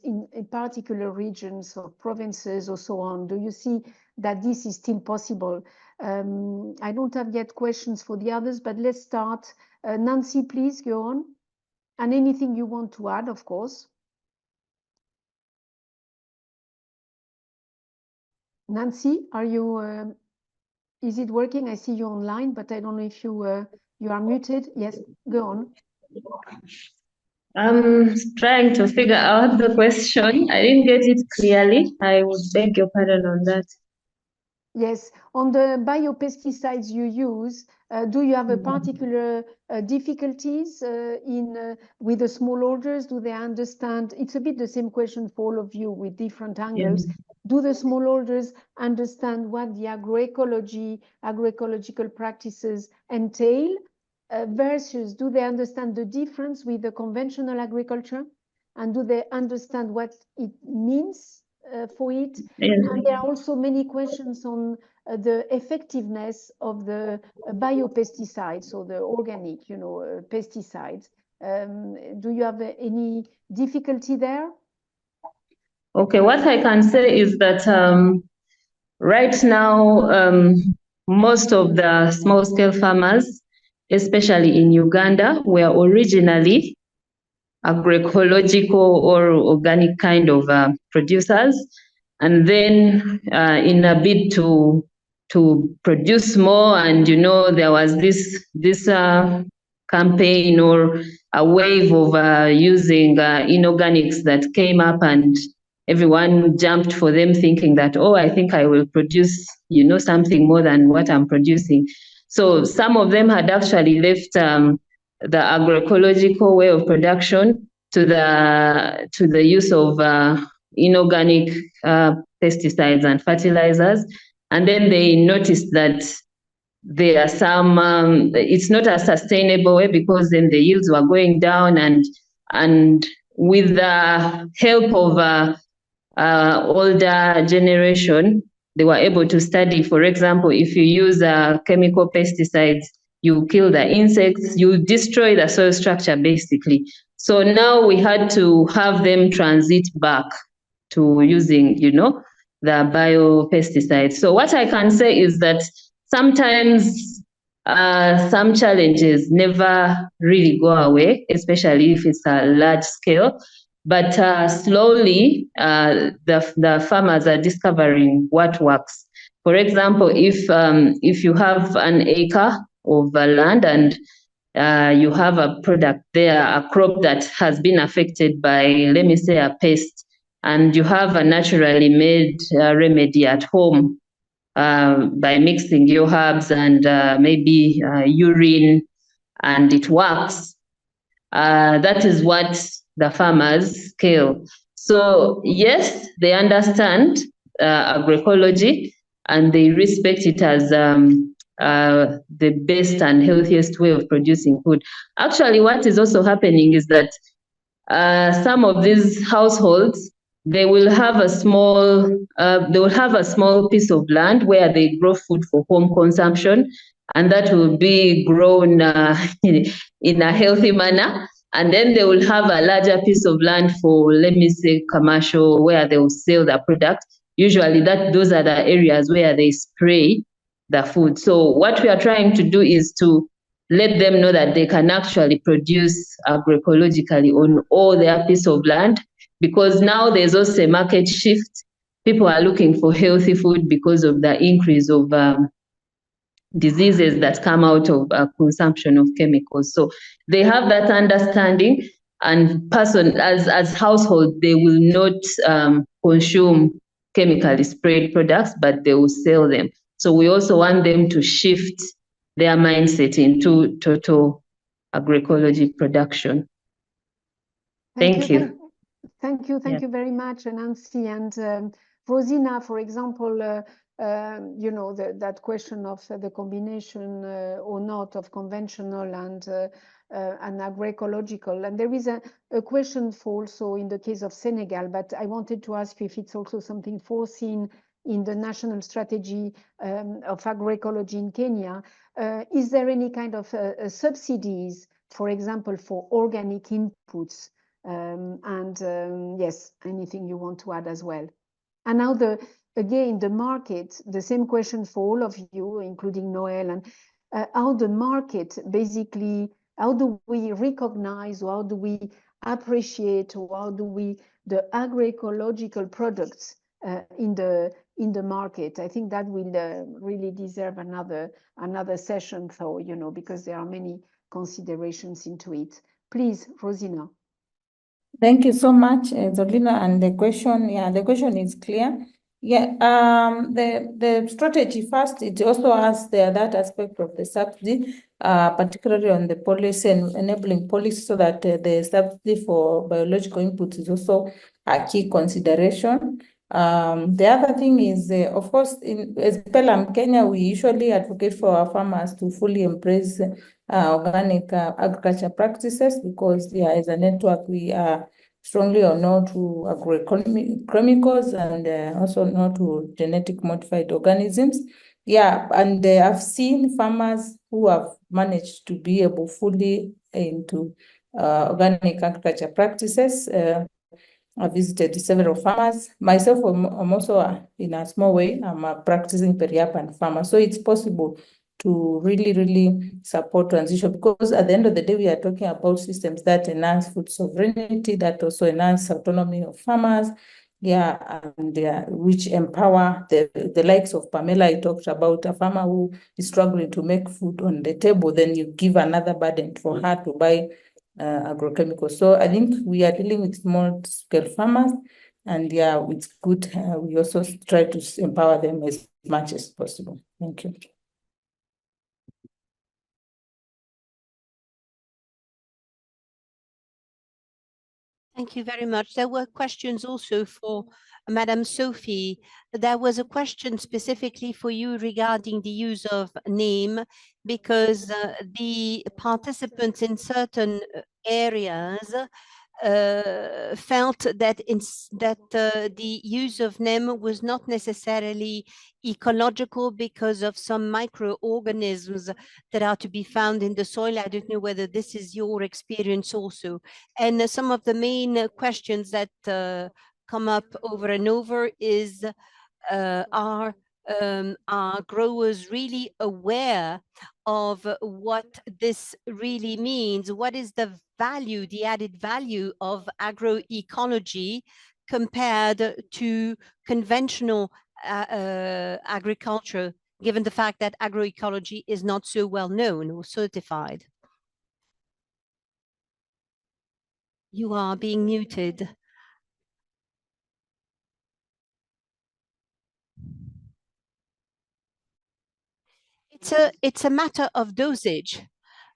particular regions or provinces or so on? Do you see that this is still possible? I don't have yet questions for the others, but let's start. Nancy, please go on. And anything you want to add, of course. Nancy, are you, is it working? I see you online, but I don't know if you you are muted. Yes, go on. I'm trying to figure out the question. I didn't get it clearly. I would beg your pardon on that. Yes, on the biopesticides you use, do you have a particular difficulties with the smallholders? Do they understand? It's a bit the same question for all of you with different angles. Do the smallholders understand what the agroecological practices entail versus do they understand the difference with the conventional agriculture? And do they understand what it means for it? And there are also many questions on the effectiveness of the biopesticides or the organic, pesticides. Do you have any difficulty there? Okay, what I can say is that right now, most of the small-scale farmers, especially in Uganda, were originally agroecological or organic kind of producers. And then in a bid to produce more, and there was this campaign or a wave of using inorganics that came up, and everyone jumped for them thinking that, oh, I think I will produce, something more than what I'm producing. So some of them had actually left the agroecological way of production to the use of inorganic pesticides and fertilizers. And then they noticed that there are some, it's not a sustainable way because then the yields were going down, and with the help of older generation, they were able to study, for example, if you use chemical pesticides, you kill the insects, you destroy the soil structure basically. So now we had to have them transit back to using, the biopesticides. So what I can say is that sometimes some challenges never really go away, especially if it's a large scale. But slowly, the farmers are discovering what works. For example, if you have an acre of land and you have a product there, a crop that has been affected by, let me say, a pest, and you have a naturally made remedy at home by mixing your herbs and maybe urine, and it works, that is what the farmers scale. So yes, they understand agroecology and they respect it as the best and healthiest way of producing food. Actually, what is also happening is that some of these households they will have a small piece of land where they grow food for home consumption, and that will be grown in a healthy manner. And then they will have a larger piece of land for, let me say, commercial, where they will sell their product. Usually those are the areas where they spray the food. So what we are trying to do is to let them know that they can actually produce agroecologically on all their piece of land, because now there's also a market shift. People are looking for healthy food because of the increase of diseases that come out of consumption of chemicals. So they have that understanding, and as household, they will not consume chemically sprayed products, but they will sell them. So we also want them to shift their mindset into total agroecology production. Thank you. Thank you very much, Nancy. And Rosinah, for example, you know, that question of the combination or not of conventional and agroecological. And there is a question for also in the case of Senegal, but I wanted to ask you if it's also something foreseen in the national strategy of agroecology in Kenya. Is there any kind of subsidies, for example, for organic inputs? Yes, anything you want to add as well. And now again, the market, the same question for all of you, including Noël, and how the market basically, how do we recognize, or how do we appreciate, or how do we the agroecological products in the market? I think that will really deserve another session, though, you know, because there are many considerations into it. Please, Rosinah. Thank you so much, Zolina. And the question is clear. Yeah, the strategy first, it also has that aspect of the subsidy, particularly on the policy and enabling policy, so that the subsidy for biological inputs is also a key consideration. The other thing is, of course, as PELUM Kenya, we usually advocate for our farmers to fully embrace organic agriculture practices, because as a network, we are strongly or no to agrochemicals and also no to genetic modified organisms. Yeah, and I've seen farmers who have managed to be able fully into organic agriculture practices. I visited several farmers. Myself, I'm also in a small way, I'm a practicing peri-urban farmer. So it's possible to really support transition, because at the end of the day, we are talking about systems that enhance food sovereignty, that also enhance autonomy of farmers, and which empower the likes of Pamela. I talked about a farmer who is struggling to make food on the table, then you give another burden for her to buy agrochemicals. So I think we are dealing with small scale farmers, and it's good. We also try to empower them as much as possible. Thank you. Thank you very much. There were questions also for Madam Sophie. There was a question specifically for you regarding the use of name, because the participants in certain areas felt that the use of NEM was not necessarily ecological because of some microorganisms that are to be found in the soil. I don't know whether this is your experience also. And some of the main questions that come up over and over is, are growers really aware of what this really means? What is the value, the added value of agroecology compared to conventional agriculture, given the fact that agroecology is not so well known or certified? You are being muted. It's a matter of dosage.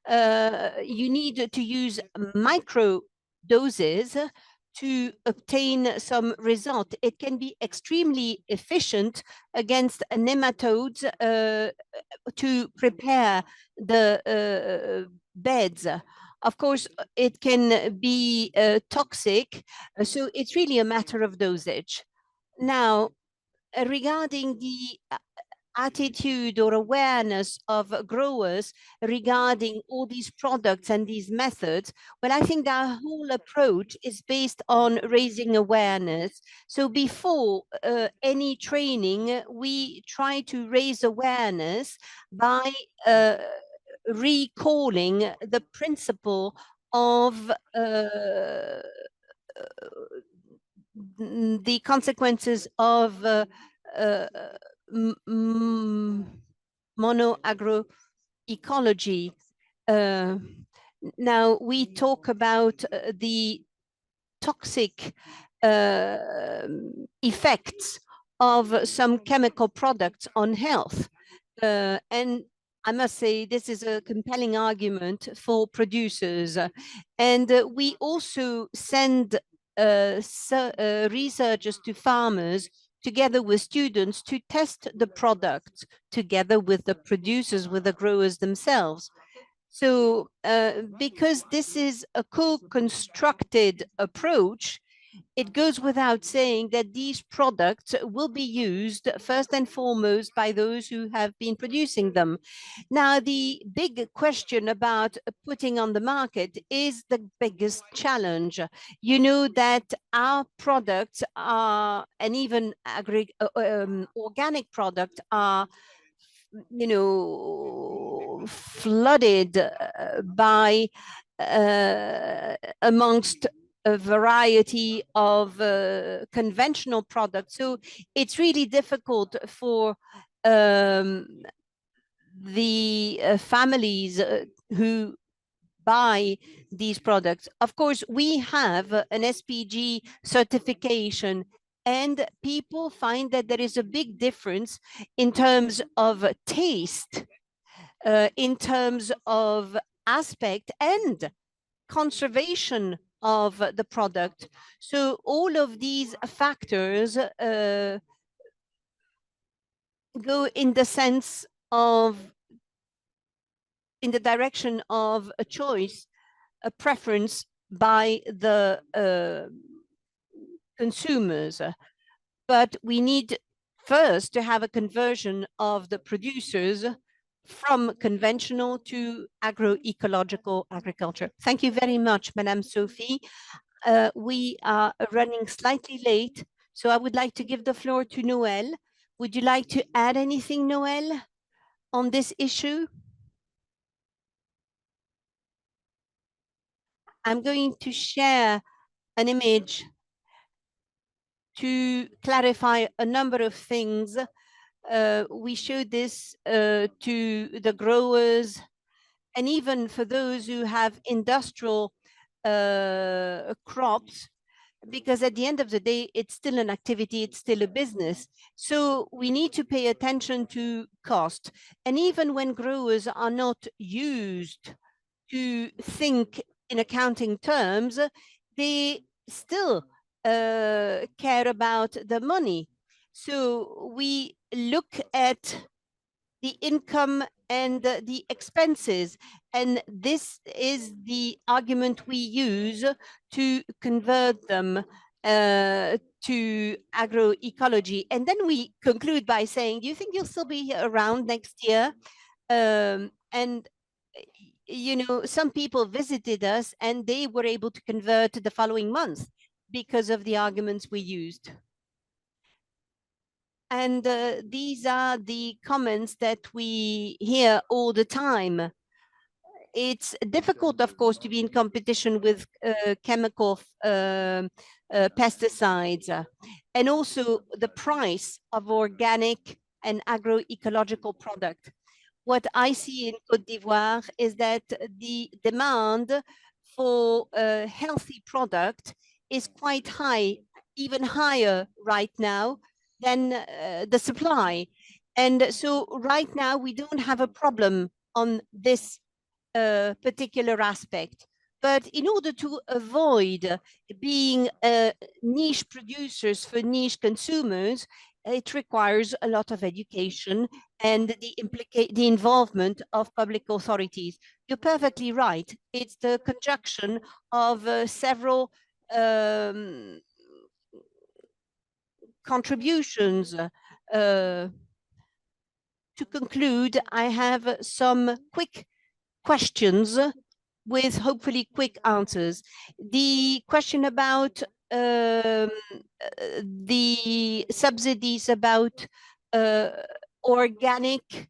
You need to use micro doses to obtain some result. It can be extremely efficient against nematodes to prepare the beds Of course, it can be toxic, so it's really a matter of dosage. Now, regarding the attitude or awareness of growers regarding all these products and these methods, well, I think our whole approach is based on raising awareness. So before any training, we try to raise awareness by recalling the principle of the consequences of mono-agroecology. Now, we talk about the toxic effects of some chemical products on health. And I must say, this is a compelling argument for producers. And we also send researchers to farmers together with students to test the product together with the producers, with the growers themselves. So because this is a co-constructed approach, it goes without saying that these products will be used first and foremost by those who have been producing them. Now, the big question about putting on the market is the biggest challenge. You know that our products are, and even organic products are, you know, flooded by amongst a variety of conventional products. So it's really difficult for the families who buy these products. Of course, we have an SPG certification, and people find that there is a big difference in terms of taste, in terms of aspect and conservation of the product. So all of these factors go in the sense of, in the direction of a choice, a preference by the consumers. But we need first to have a conversion of the producers from conventional to agroecological agriculture. Thank you very much, Madame Sophie. We are running slightly late, so I would like to give the floor to Noël. Would you like to add anything, Noël, on this issue? I'm going to share an image to clarify a number of things. We showed this to the growers, and even for those who have industrial crops, because at the end of the day, it's still an activity, it's still a business. So we need to pay attention to cost. And even when growers are not used to think in accounting terms, they still care about the money. So we look at the income and the expenses, and this is the argument we use to convert them to agroecology. And then we conclude by saying, do you think you'll still be around next year? And you know, some people visited us and they were able to convert the following month because of the arguments we used. And these are the comments that we hear all the time. It's difficult, of course, to be in competition with chemical pesticides, and also the price of organic and agroecological product. What I see in Côte d'Ivoire is that the demand for a healthy product is quite high, even higher right now than the supply. And so right now we don't have a problem on this particular aspect. But in order to avoid being niche producers for niche consumers, it requires a lot of education and the involvement of public authorities. You're perfectly right. It's the conjunction of several contributions. To conclude, I have some quick questions with hopefully quick answers. The question about the subsidies about organic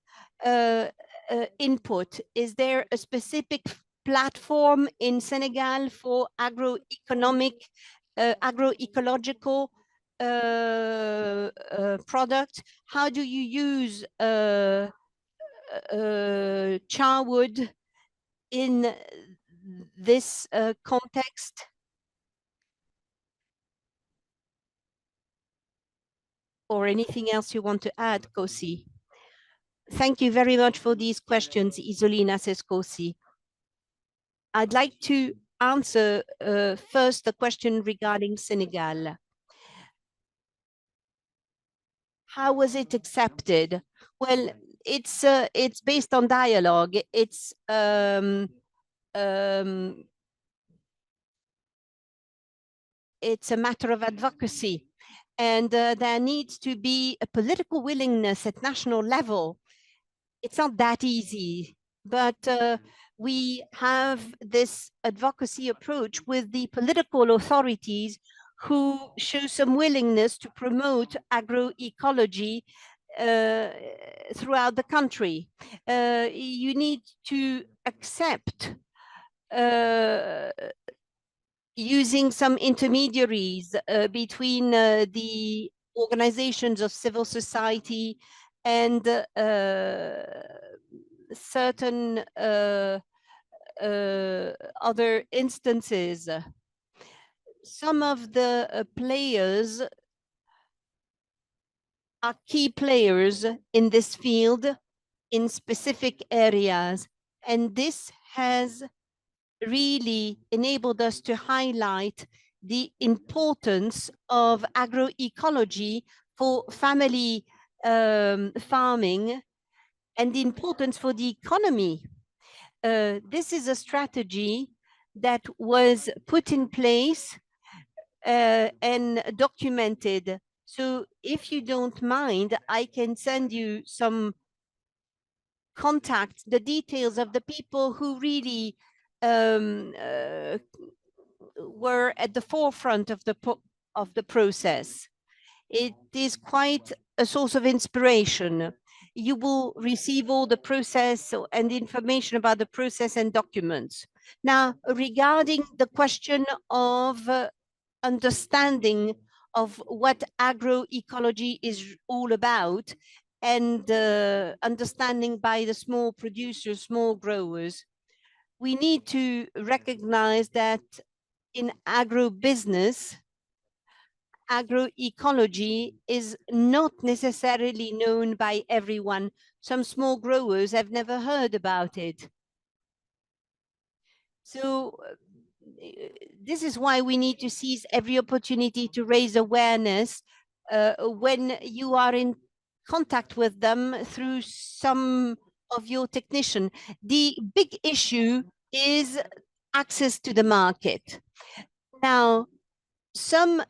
input. Is there a specific platform in Senegal for agroecological product? How do you use charwood in this context? Or anything else you want to add, Kosi? Thank you very much for these questions, Isolina, says Kosi. I'd like to answer first the question regarding Senegal. How was it accepted? Well, it's based on dialogue. It's a matter of advocacy, and there needs to be a political willingness at national level. It's not that easy, but we have this advocacy approach with the political authorities who show some willingness to promote agroecology throughout the country. You need to accept using some intermediaries between the organizations of civil society and certain other instances. Some of the players are key players in this field in specific areas, and this has really enabled us to highlight the importance of agroecology for family farming and the importance for the economy. This is a strategy that was put in place and documented. So if you don't mind, I can send you some contacts, the details of the people who really were at the forefront of the process. It is quite a source of inspiration. You will receive all the process and information about the process and documents. Now, regarding the question of understanding of what agroecology is all about, and understanding by the small producers, small growers, we need to recognize that in agribusiness, agroecology is not necessarily known by everyone. Some small growers have never heard about it. So this is why we need to seize every opportunity to raise awareness when you are in contact with them through some of your technicians. The big issue is access to the market. Now, some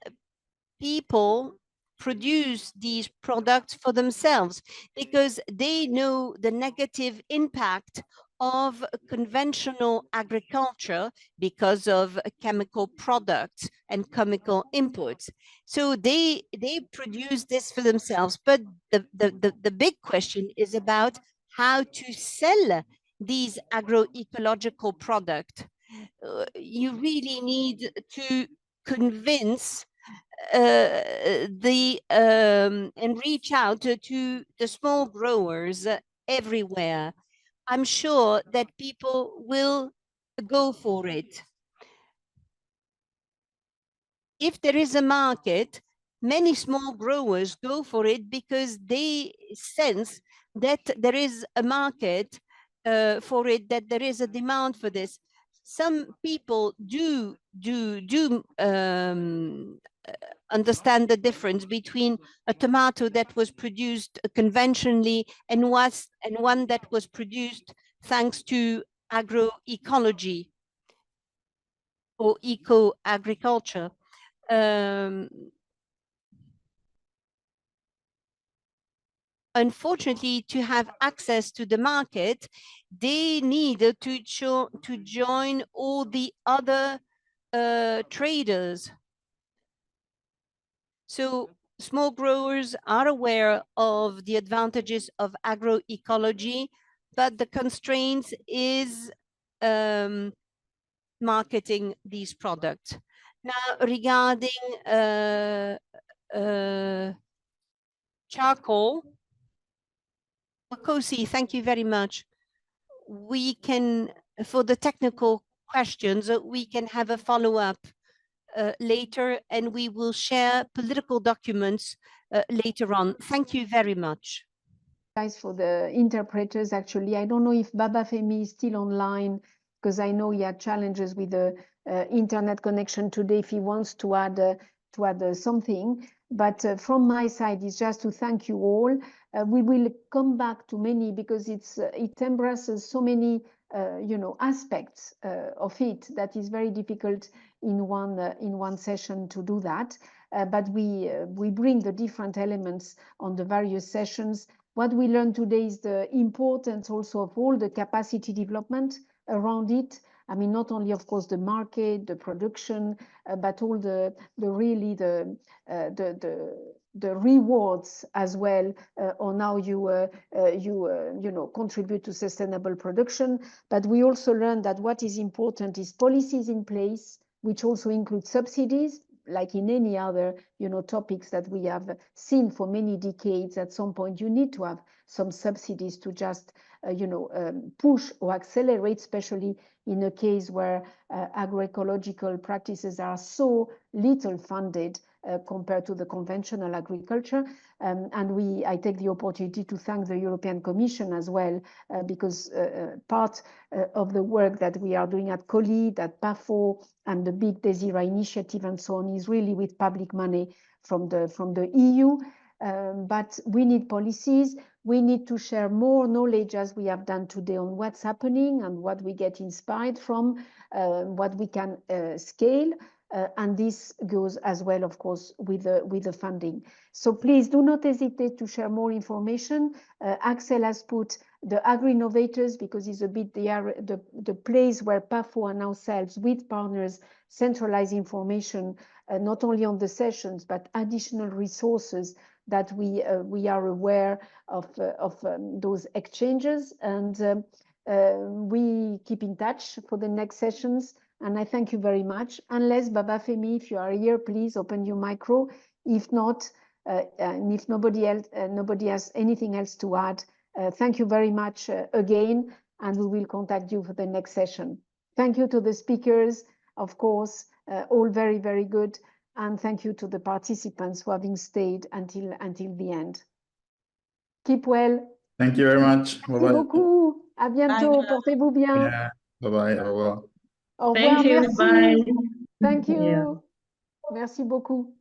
people produce these products for themselves because they know the negative impact of conventional agriculture because of chemical products and chemical inputs. So they produce this for themselves. But the big question is about how to sell these agroecological products. You really need to convince and reach out to the small growers everywhere. I'm sure that people will go for it. If there is a market, many small growers go for it because they sense that there is a market for it, that there is a demand for this. Some people do understand the difference between a tomato that was produced conventionally and one that was produced thanks to agroecology or eco-agriculture. Unfortunately, to have access to the market, they needed to join all the other traders. So small growers are aware of the advantages of agroecology, but the constraints is marketing these products. Now, regarding charcoal, Kosi, thank you very much. We can, for the technical questions, we can have a follow-up later, and we will share political documents later on. Thank you very much. Guys, for the interpreters, actually, I don't know if Babafemi is still online, because I know he had challenges with the internet connection today, if he wants to add something. But from my side, it's just to thank you all. We will come back to many, because it embraces so many aspects of it that is very difficult in one session to do that. But we bring the different elements on the various sessions. What we learned today is the importance also of all the capacity development around it. I mean, not only, of course, the market, the production, but all the rewards as well on how you contribute to sustainable production. But we also learned that what is important is policies in place, which also include subsidies, like in any other topics that we have seen for many decades. At some point, you need to have some subsidies to just push or accelerate, especially in a case where agroecological practices are so little funded compared to the conventional agriculture. And I take the opportunity to thank the European Commission as well, because part of the work that we are doing at COLEAD, at PAFO, and the Big Desira initiative and so on is really with public money from the EU. But we need policies. We need to share more knowledge, as we have done today, on what's happening and what we get inspired from, what we can scale. And this goes as well, of course, with the funding. So please do not hesitate to share more information. Axel has put the agri-innovators, because it's a bit the place where PAFO and ourselves with partners centralize information, not only on the sessions, but additional resources that we are aware of those exchanges. And we keep in touch for the next sessions. And I thank you very much. Unless, Babafemi, if you are here, please open your micro. If not, and if nobody has anything else to add, thank you very much again, and we will contact you for the next session. Thank you to the speakers, of course, all very, very good. And thank you to the participants for having stayed until the end. Keep well. Thank you very much. Merci beaucoup. À bientôt. Portez-vous bien. Yeah. Bye-bye. Au revoir. Au revoir. Thank you. Merci. Bye. Thank you. Yeah. Merci beaucoup.